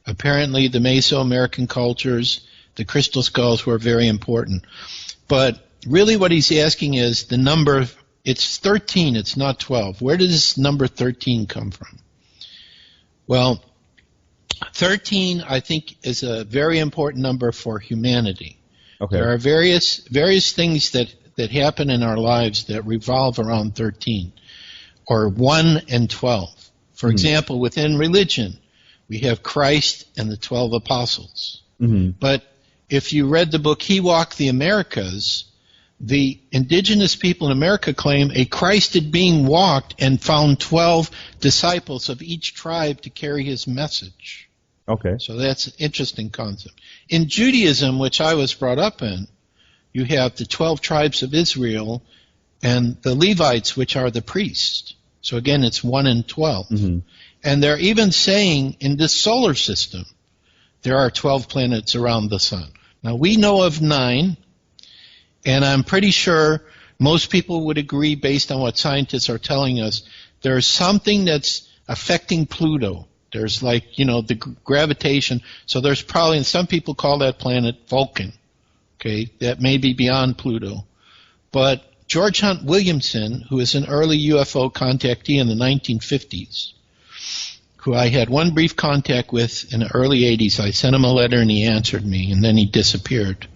Apparently, the Mesoamerican cultures, the crystal skulls were very important. But really what he's asking is the number, it's 13, it's not 12. Where does number 13 come from? Well, 13, I think, is a very important number for humanity. Okay. There are various things that happen in our lives that revolve around 13, or 1 and 12. For example, within religion, we have Christ and the 12 apostles. Mm-hmm. But if you read the book He Walked the Americas, the indigenous people in America claim a Christed being walked and found 12 disciples of each tribe to carry his message. Okay. So that's an interesting concept. In Judaism, which I was brought up in, you have the 12 tribes of Israel and the Levites, which are the priests. So again, it's 1 and 12. Mm-hmm. And they're even saying in this solar system, there are 12 planets around the sun. Now, we know of 9, and I'm pretty sure most people would agree, based on what scientists are telling us, there's something that's affecting Pluto. There's the gravitation. So there's probably, and some people call that planet Vulcan. Okay, that may be beyond Pluto. But George Hunt Williamson, who is an early UFO contactee in the 1950s, who I had one brief contact with in the early 80s, I sent him a letter and he answered me, and then he disappeared.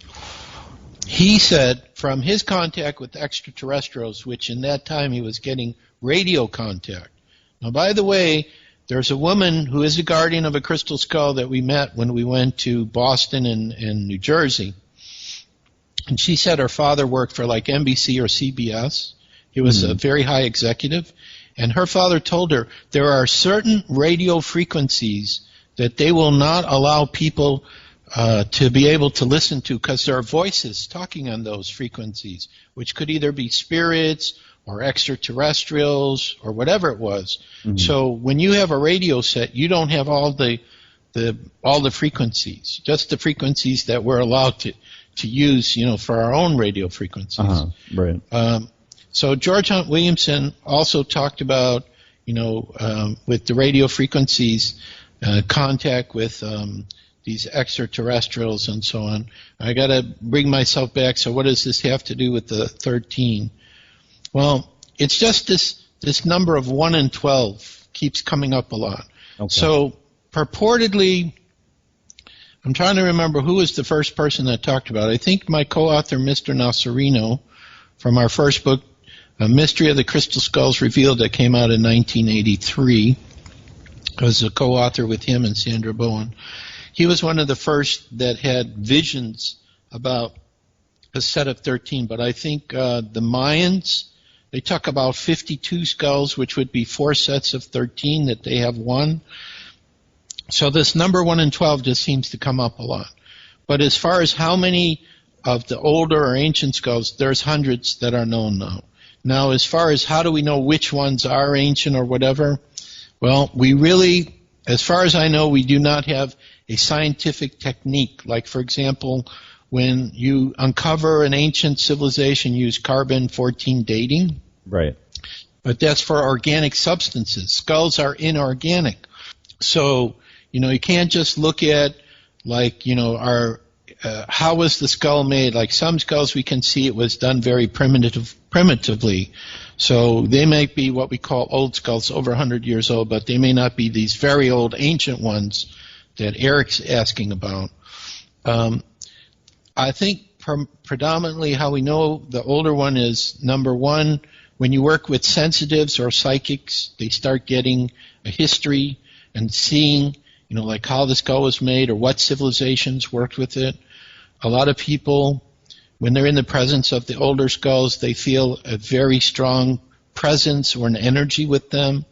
He said from his contact with extraterrestrials, which in that time he was getting radio contact. Now, by the way, there's a woman who is a guardian of a crystal skull that we met when we went to Boston and New Jersey. And she said her father worked for like NBC or CBS. He was a very high executive. And her father told her there are certain radio frequencies that they will not allow people to be able to listen to because there are voices talking on those frequencies, which could either be spirits or extraterrestrials or whatever it was. Mm-hmm. So when you have a radio set, you don't have all the frequencies, just the frequencies that we're allowed to use, for our own radio frequencies. Right. So George Hunt Williamson also talked about, with the radio frequencies, contact with these extraterrestrials and so on. I got to bring myself back. So what does this have to do with the 13? Well, it's just this number of 1 and 12 keeps coming up a lot. Okay. So purportedly, I'm trying to remember who was the first person that talked about it. I think my co-author, Mr. Nasarino, from our first book, A Mystery of the Crystal Skulls Revealed, that came out in 1983. I was a co-author with him and Sandra Bowen. He was one of the first that had visions about a set of 13, but I think the Mayans, they talk about 52 skulls, which would be 4 sets of 13 that they have won. So this number 1 and 12 just seems to come up a lot. But as far as how many of the older or ancient skulls, there's hundreds that are known now. Now, as far as how do we know which ones are ancient or whatever, well, we really, as far as I know, we do not have a scientific technique. Like, for example, when you uncover an ancient civilization, use carbon-14 dating. Right. But that's for organic substances. Skulls are inorganic. So, you can't just look at, like, how was the skull made? Like some skulls we can see it was done very primitively. So they might be what we call old skulls, over 100 years old, but they may not be these very old ancient ones that Eric's asking about. I think predominantly how we know the older one is, number one, when you work with sensitives or psychics, they start getting a history and seeing, like how the skull was made or what civilizations worked with it. A lot of people, when they're in the presence of the older skulls, they feel a very strong presence or an energy with them,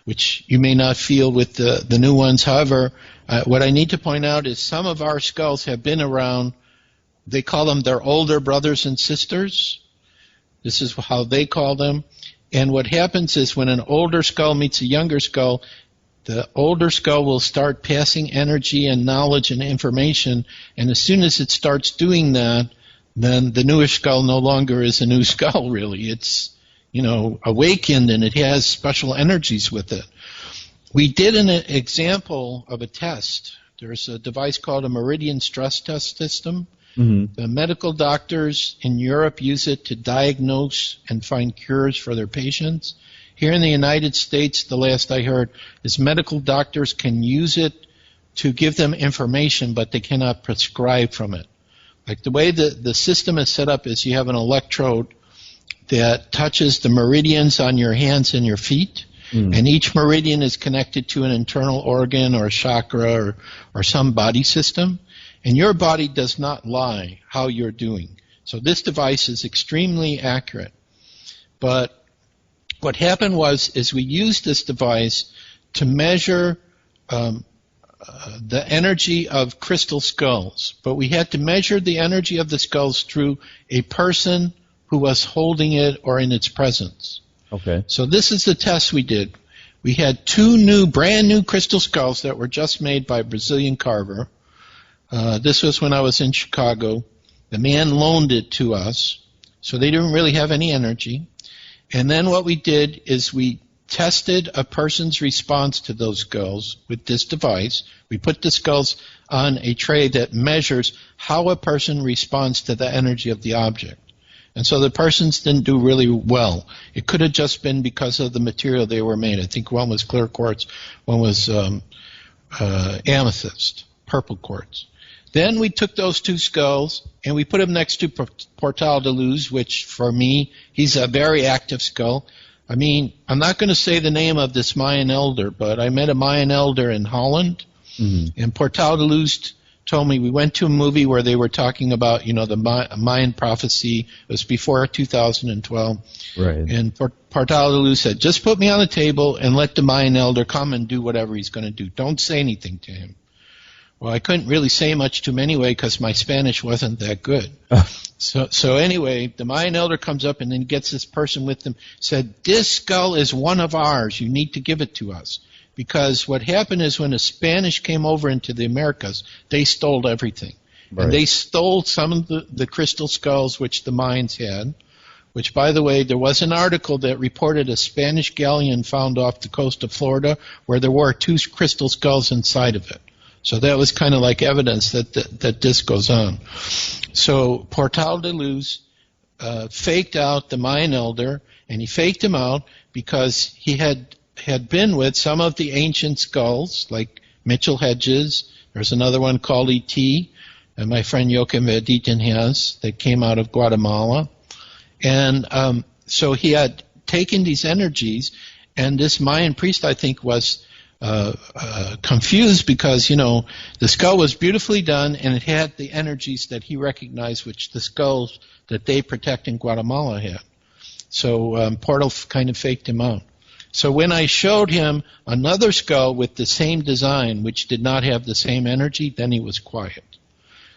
which you may not feel with the new ones. However, what I need to point out is some of our skulls have been around. They call them their older brothers and sisters. This is how they call them. And what happens is when an older skull meets a younger skull, the older skull will start passing energy and knowledge and information, and as soon as it starts doing that, then the newer skull no longer is a new skull, really. It's, awakened, and it has special energies with it. We did an example of a test. There's a device called a meridian stress test system. Mm-hmm. The medical doctors in Europe use it to diagnose and find cures for their patients. Here in the United States, the last I heard, is medical doctors can use it to give them information, but they cannot prescribe from it. Like the way the system is set up is you have an electrode that touches the meridians on your hands and your feet, and each meridian is connected to an internal organ or a chakra or some body system, and your body does not lie how you're doing. So this device is extremely accurate. But what happened is we used this device to measure the energy of crystal skulls, but we had to measure the energy of the skulls through a person who was holding it or in its presence. Okay. So this is the test we did. We had two brand new crystal skulls that were just made by a Brazilian carver. This was when I was in Chicago. The man loaned it to us, so they didn't really have any energy. And then what we did is we tested a person's response to those skulls with this device. We put the skulls on a tray that measures how a person responds to the energy of the object. And so the persons didn't do really well. It could have just been because of the material they were made. I think one was clear quartz, one was amethyst, purple quartz. Then we took those two skulls and we put them next to Portal de Luz, which for me, he's a very active skull. I mean, I'm not going to say the name of this Mayan elder, but I met a Mayan elder in Holland, and Portal de Luz told me, we went to a movie where they were talking about, the Mayan prophecy. It was before 2012. Right. And Portal de Luz said, just put me on the table and let the Mayan elder come and do whatever he's going to do. Don't say anything to him. Well, I couldn't really say much to him anyway because my Spanish wasn't that good. So anyway, the Mayan elder comes up and then gets this person with him, said, this skull is one of ours. You need to give it to us. Because what happened is when the Spanish came over into the Americas, they stole everything. Right. And they stole some of the crystal skulls which the Mayans had, which, by the way, there was an article that reported a Spanish galleon found off the coast of Florida where there were two crystal skulls inside of it. So that was kind of like evidence that this goes on. So Portal de Luz faked out the Mayan elder, and he faked him out because he had been with some of the ancient skulls, like Mitchell-Hedges. There's another one called E.T., and my friend Joachim Verditen has, that came out of Guatemala. And so he had taken these energies, and this Mayan priest, I think, was confused because, the skull was beautifully done and it had the energies that he recognized, which the skulls that they protect in Guatemala had. So Portal kind of faked him out. So when I showed him another skull with the same design, which did not have the same energy, then he was quiet.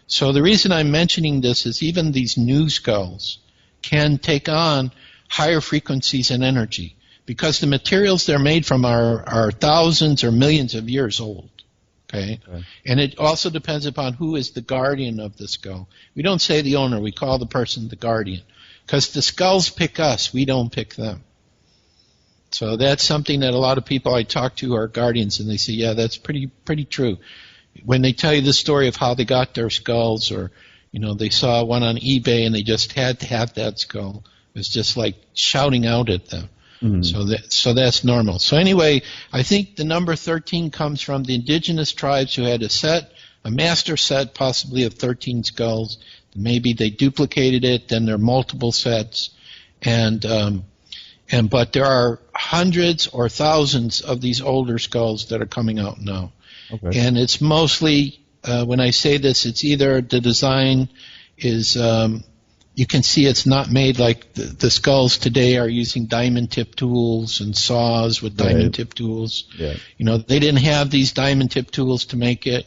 So the reason I'm mentioning this is even these new skulls can take on higher frequencies and energy, because the materials they're made from are thousands or millions of years old. Okay? And it also depends upon who is the guardian of the skull. We don't say the owner, we call the person the guardian. Because the skulls pick us, we don't pick them. So that's something that a lot of people I talk to are guardians, and they say, yeah, that's pretty true. When they tell you the story of how they got their skulls, or they saw one on eBay and they just had to have that skull, it was just like shouting out at them. Mm-hmm. So that's normal. So anyway, I think the number 13 comes from the indigenous tribes who had a master set, possibly of 13 skulls. Maybe they duplicated it, then there are multiple sets, but there are hundreds or thousands of these older skulls that are coming out now. Okay. And it's mostly, when I say this, it's either the design is, you can see it's not made like the skulls today are using diamond tip tools and saws with diamond tip tools. Yeah. They didn't have these diamond tip tools to make it.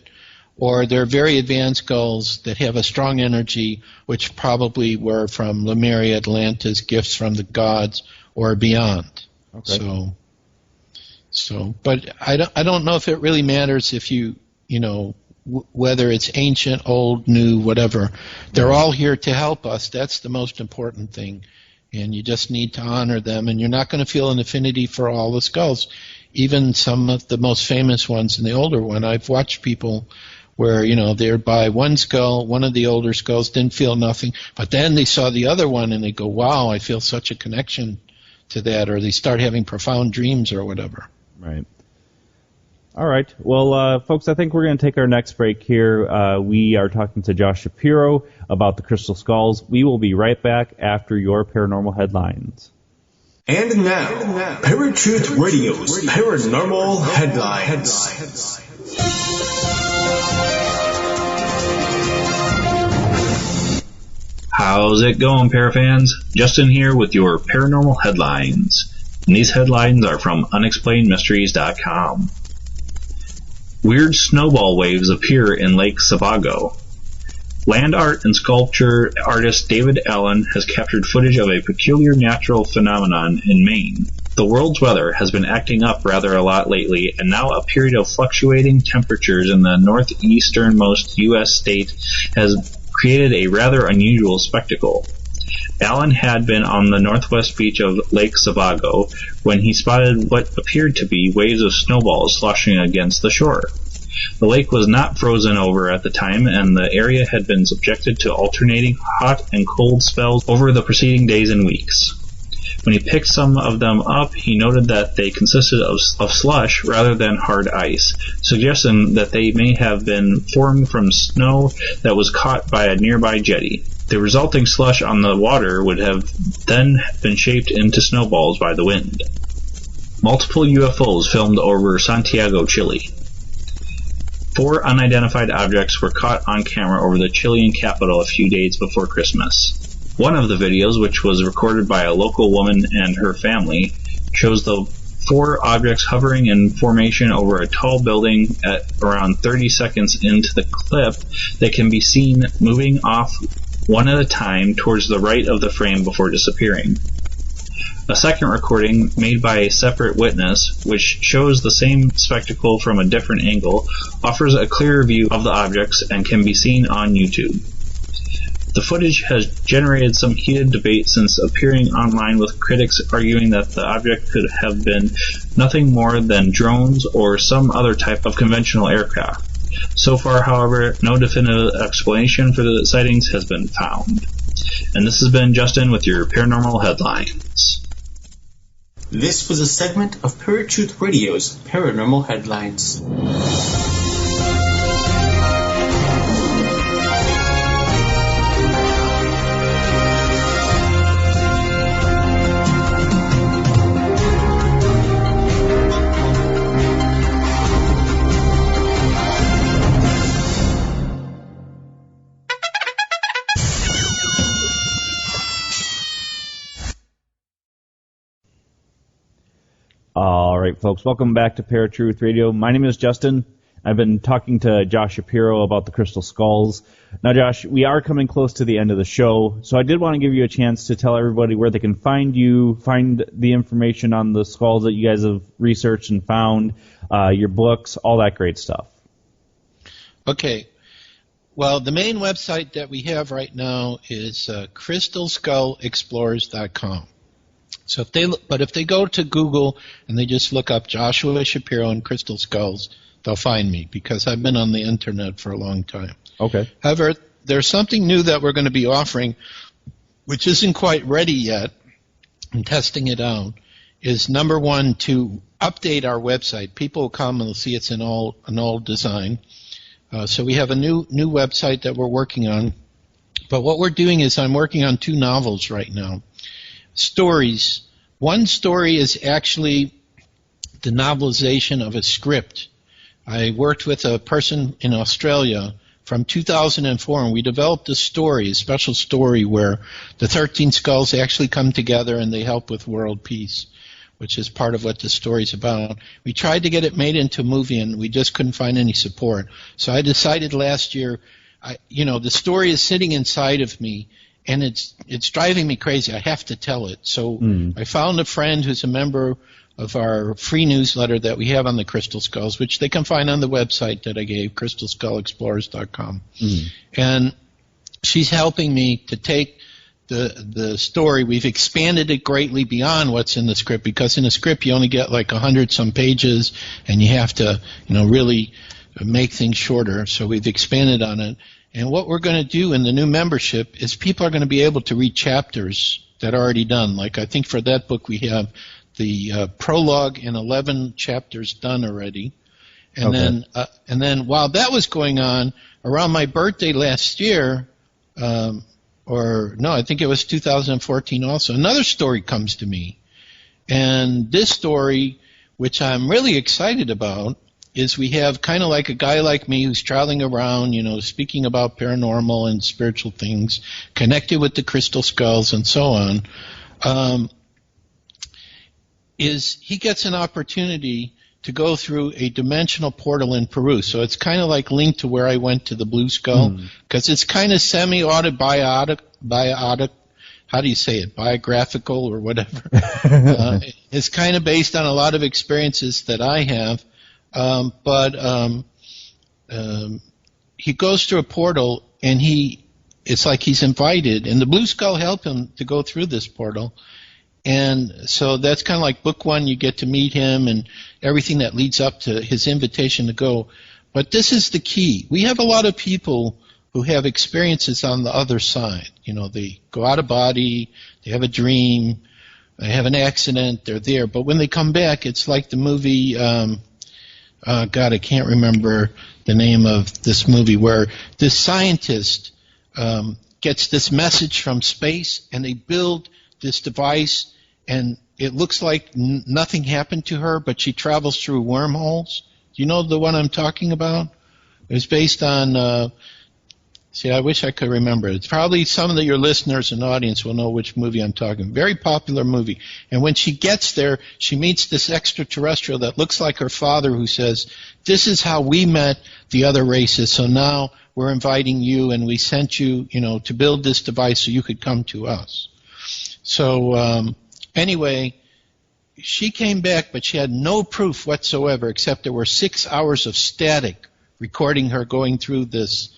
Or they're very advanced skulls that have a strong energy, which probably were from Lemuria, Atlantis, gifts from the gods, or beyond. Okay. But I don't know if it really matters if whether it's ancient, old, new, whatever. They're all here to help us. That's the most important thing. And you just need to honor them. And you're not going to feel an affinity for all the skulls. Even some of the most famous ones and the older one. I've watched people where, they're by one skull, one of the older skulls, didn't feel nothing. But then they saw the other one and they go, wow, I feel such a connection to that. Or they start having profound dreams or whatever. Right. All right. Well, folks, I think we're going to take our next break here. We are talking to Josh Shapiro about the crystal skulls. We will be right back after your paranormal headlines. And now, Paratruth Radio's paranormal headlines. How's it going, Parafans? Justin here with your paranormal headlines. And these headlines are from unexplainedmysteries.com. Weird snowball waves appear in Lake Sebago. Land art and sculpture artist David Allen has captured footage of a peculiar natural phenomenon in Maine. The world's weather has been acting up rather a lot lately, and now a period of fluctuating temperatures in the northeasternmost U.S. state has created a rather unusual spectacle. Allen had been on the northwest beach of Lake Sebago when he spotted what appeared to be waves of snowballs sloshing against the shore. The lake was not frozen over at the time, and the area had been subjected to alternating hot and cold spells over the preceding days and weeks. When he picked some of them up, he noted that they consisted of slush rather than hard ice, suggesting that they may have been formed from snow that was caught by a nearby jetty. The resulting slush on the water would have then been shaped into snowballs by the wind. Multiple UFOs filmed over Santiago, Chile. 4 unidentified objects were caught on camera over the Chilean capital a few days before Christmas. One of the videos, which was recorded by a local woman and her family, shows the 4 objects hovering in formation over a tall building at around 30 seconds into the clip. They can be seen moving off one at a time towards the right of the frame before disappearing. A second recording, made by a separate witness, which shows the same spectacle from a different angle, offers a clearer view of the objects and can be seen on YouTube. The footage has generated some heated debate since appearing online, with critics arguing that the object could have been nothing more than drones or some other type of conventional aircraft. So far, however, no definitive explanation for the sightings has been found. And this has been Justin with your paranormal headlines. This was a segment of Paratruth Radio's paranormal headlines. All right, folks, welcome back to Paratruth Radio. My name is Justin, I've been talking to Josh Shapiro about the crystal skulls. Now, Josh, we are coming close to the end of the show, so I did want to give you a chance to tell everybody where they can find you, find the information on the skulls that you guys have researched and found, your books, all that great stuff. Okay. Well, the main website that we have right now is crystalskullexplorers.com. So if they go to Google and they just look up Joshua Shapiro and crystal skulls, they'll find me because I've been on the internet for a long time. Okay. However, there's something new that we're going to be offering, which isn't quite ready yet. I'm testing it out. Is number one, to update our website. People will come and they'll see it's an old design. So we have a new website that we're working on. But what we're doing is I'm working on 2 novels right now. Stories. One story is actually the novelization of a script. I worked with a person in Australia from 2004, and we developed a story, a special story where the 13 skulls actually come together and they help with world peace, which is part of what the story's about. We tried to get it made into a movie, and we just couldn't find any support. So I decided last year, the story is sitting inside of me, and it's driving me crazy. I have to tell it. So I found a friend who's a member of our free newsletter that we have on the Crystal Skulls, which they can find on the website that I gave, crystalskullexplorers.com. And she's helping me to take the story. We've expanded it greatly beyond what's in the script, because in a script you only get like 100-some pages, and you have to, really make things shorter. So we've expanded on it. And what we're going to do in the new membership is people are going to be able to read chapters that are already done. Like I think for that book we have the prologue and 11 chapters done already. And then while that was going on, around my birthday last year, I think it was 2014 also, another story comes to me. And this story, which I'm really excited about, is we have kind of like a guy like me who's traveling around, speaking about paranormal and spiritual things, connected with the crystal skulls and so on, is he gets an opportunity to go through a dimensional portal in Peru. So it's kind of like linked to where I went to the Blue Skull, because it's kind of biographical or whatever. It's kind of based on a lot of experiences that I have. He goes through a portal, and it's like he's invited, and the Blue Skull helped him to go through this portal. And so that's kind of like book one. You get to meet him and everything that leads up to his invitation to go. But this is the key. We have a lot of people who have experiences on the other side. They go out of body, they have a dream, they have an accident, they're there. But when they come back, it's like the movie, I can't remember the name of this movie, where this scientist gets this message from space, and they build this device, and it looks like nothing happened to her, but she travels through wormholes. Do you know the one I'm talking about? It was based on, I wish I could remember it. It's probably some of your listeners and audience will know which movie I'm talking. Very popular movie. And when she gets there, she meets this extraterrestrial that looks like her father, who says, "This is how we met the other races, so now we're inviting you, and we sent you, to build this device so you could come to us." So anyway, she came back, but she had no proof whatsoever, except there were 6 hours of static recording her going through this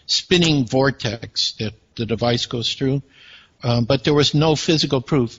spinning vortex that the device goes through. But there was no physical proof.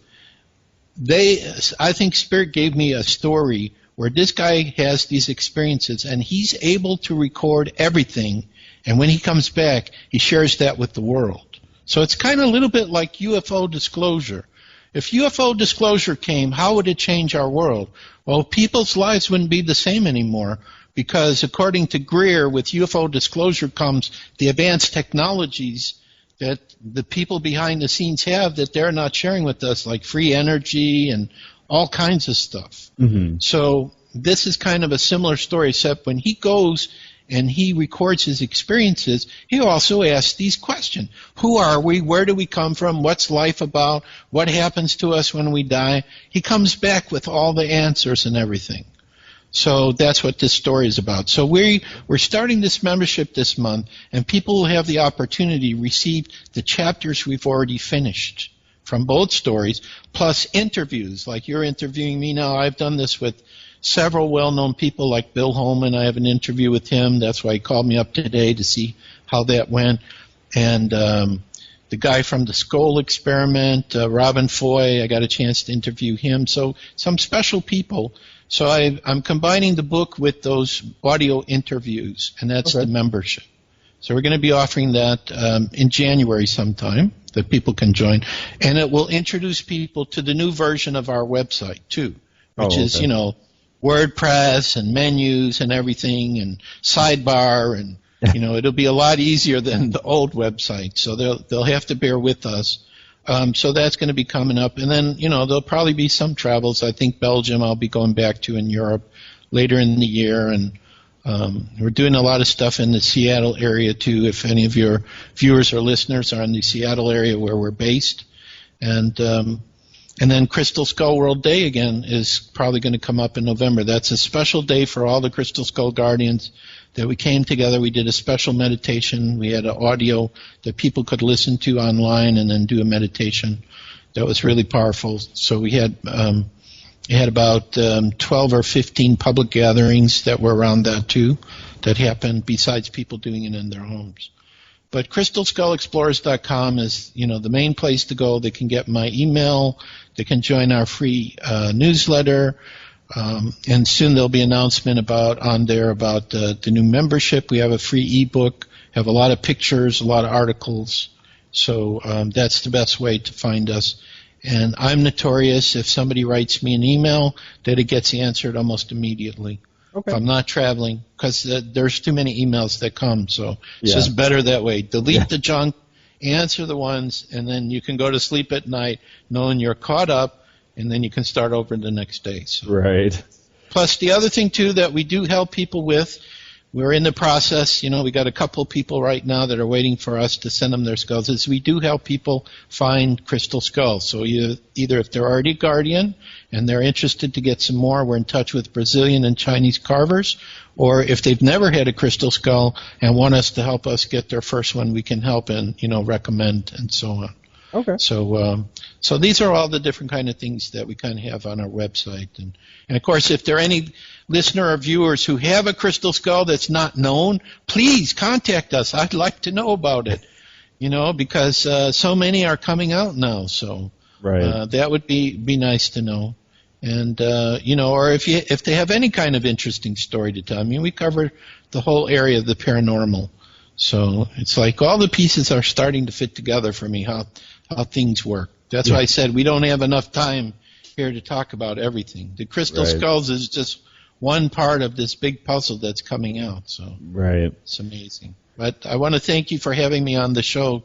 I think Spirit gave me a story where this guy has these experiences, and he's able to record everything, and when he comes back, he shares that with the world. So it's kind of a little bit like UFO disclosure. If UFO disclosure came, how would it change our world? Well, people's lives wouldn't be the same anymore, because according to Greer, with UFO disclosure comes the advanced technologies that the people behind the scenes have that they're not sharing with us, like free energy and all kinds of stuff. So this is kind of a similar story, except when he goes and he records his experiences, he also asks these questions. Who are we? Where do we come from? What's life about? What happens to us when we die? He comes back with all the answers and everything. So that's what this story is about. So we're starting this membership this month, and people will have the opportunity to receive the chapters we've already finished from both stories, plus interviews. Like you're interviewing me now. I've done this with several well-known people like Bill Holman. I have an interview with him. That's why he called me up today to see how that went. And the guy from the Skull experiment, Robin Foy, I got a chance to interview him. So some special people. So I'm combining the book with those audio interviews, and that's the membership. So we're going to be offering that in January sometime that people can join. And it will introduce people to the new version of our website, too, which is, WordPress and menus and everything and sidebar and, it'll be a lot easier than the old website. So they'll have to bear with us. So that's going to be coming up. And then, there'll probably be some travels. I think Belgium I'll be going back to in Europe later in the year. And we're doing a lot of stuff in the Seattle area, too, if any of your viewers or listeners are in the Seattle area where we're based. And then Crystal Skull World Day again is probably going to come up in November. That's a special day for all the Crystal Skull Guardians that we came together. We did a special meditation. We had an audio that people could listen to online and then do a meditation. That was really powerful. So we had about 12 or 15 public gatherings that were around that too, that happened besides people doing it in their homes. But CrystalSkullExplorers.com is, the main place to go. They can get my email. They can join our free newsletter. And soon there'll be an announcement on there about the new membership. We have a free ebook, have a lot of pictures, a lot of articles. So that's the best way to find us. And I'm notorious if somebody writes me an email that it gets answered almost immediately. Okay. If I'm not traveling, because there's too many emails that come. So it's just better that way. Delete the junk, answer the ones, and then you can go to sleep at night knowing you're caught up, and then you can start over the next day. So. Right. Plus, the other thing, too, that we do help people with, we're in the process, we got a couple of people right now that are waiting for us to send them their skulls, is we do help people find crystal skulls. So either if they're already a guardian and they're interested to get some more, we're in touch with Brazilian and Chinese carvers, or if they've never had a crystal skull and want us to help us get their first one, we can help and, recommend and so on. Okay. So these are all the different kind of things that we kind of have on our website. And of course, if there are any listener or viewers who have a crystal skull that's not known, please contact us. I'd like to know about it, because so many are coming out now. So that would be nice to know. And, or if they have any kind of interesting story to tell. I mean, we cover the whole area of the paranormal. So it's like all the pieces are starting to fit together for me, how things work. That's why I said we don't have enough time here to talk about everything. The crystal skulls is just one part of this big puzzle that's coming out. So it's amazing. But I want to thank you for having me on the show,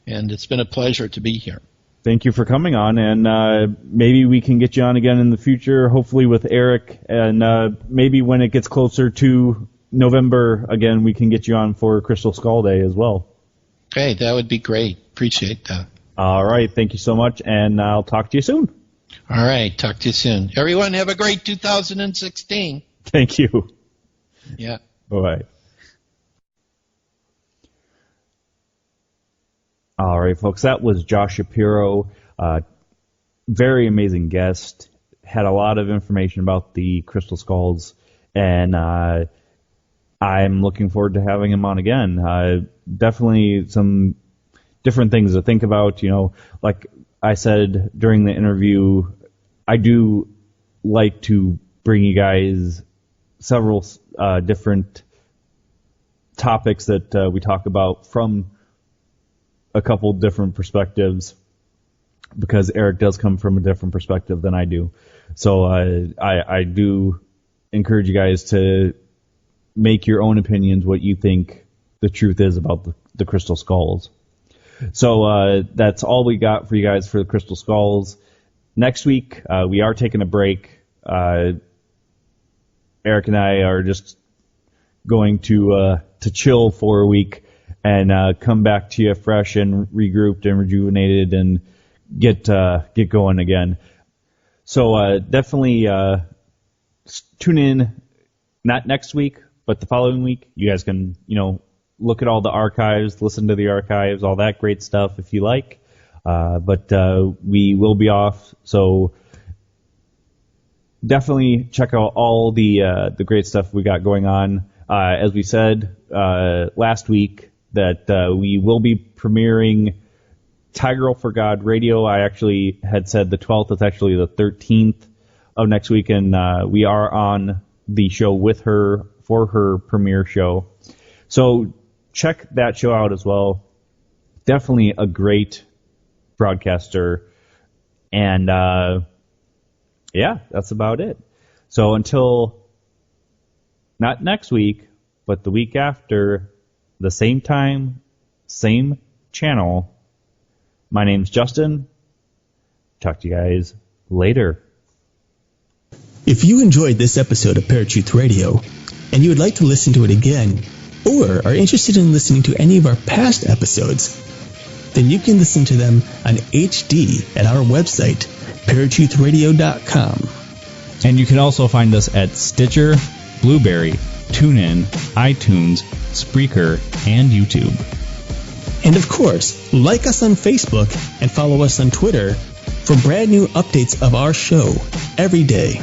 and it's been a pleasure to be here. Thank you for coming on, and maybe we can get you on again in the future, hopefully with Eric, and maybe when it gets closer to November, again, we can get you on for Crystal Skull Day as well. Okay, that would be great. Appreciate that. All right, thank you so much, and I'll talk to you soon. All right, talk to you soon. Everyone have a great 2016. Thank you. Yeah. Bye-bye. All right, folks, that was Josh Shapiro. Very amazing guest. Had a lot of information about the crystal skulls, and I'm looking forward to having him on again. Definitely some different things to think about. Like I said during the interview, I do like to bring you guys several different topics that we talk about from a couple different perspectives, because Eric does come from a different perspective than I do. So I do encourage you guys to make your own opinions what you think the truth is about the crystal skulls. So that's all we got for you guys for the crystal skulls. Next week, we are taking a break. Eric and I are just going to chill for a week and come back to you fresh and regrouped and rejuvenated and get going again. So definitely tune in, not next week, but the following week. You guys can, look at all the archives, listen to the archives, all that great stuff if you like. But we will be off, so definitely check out all the great stuff we got going on. As we said last week, that we will be premiering Tiger Girl for God Radio. I actually had said the 12th. It's actually the 13th of next week, and we are on the show with her for her premiere show. So check that show out as well. Definitely a great broadcaster. And yeah, that's about it. So until not next week, but the week after, the same time, same channel, my name's Justin. Talk to you guys later. If you enjoyed this episode of Paratruth Radio and you would like to listen to it again, or are interested in listening to any of our past episodes, then you can listen to them on HD at our website, paratruthradio.com. And you can also find us at Stitcher, Blueberry, TuneIn, iTunes, Spreaker, and YouTube. And of course, like us on Facebook and follow us on Twitter for brand new updates of our show every day.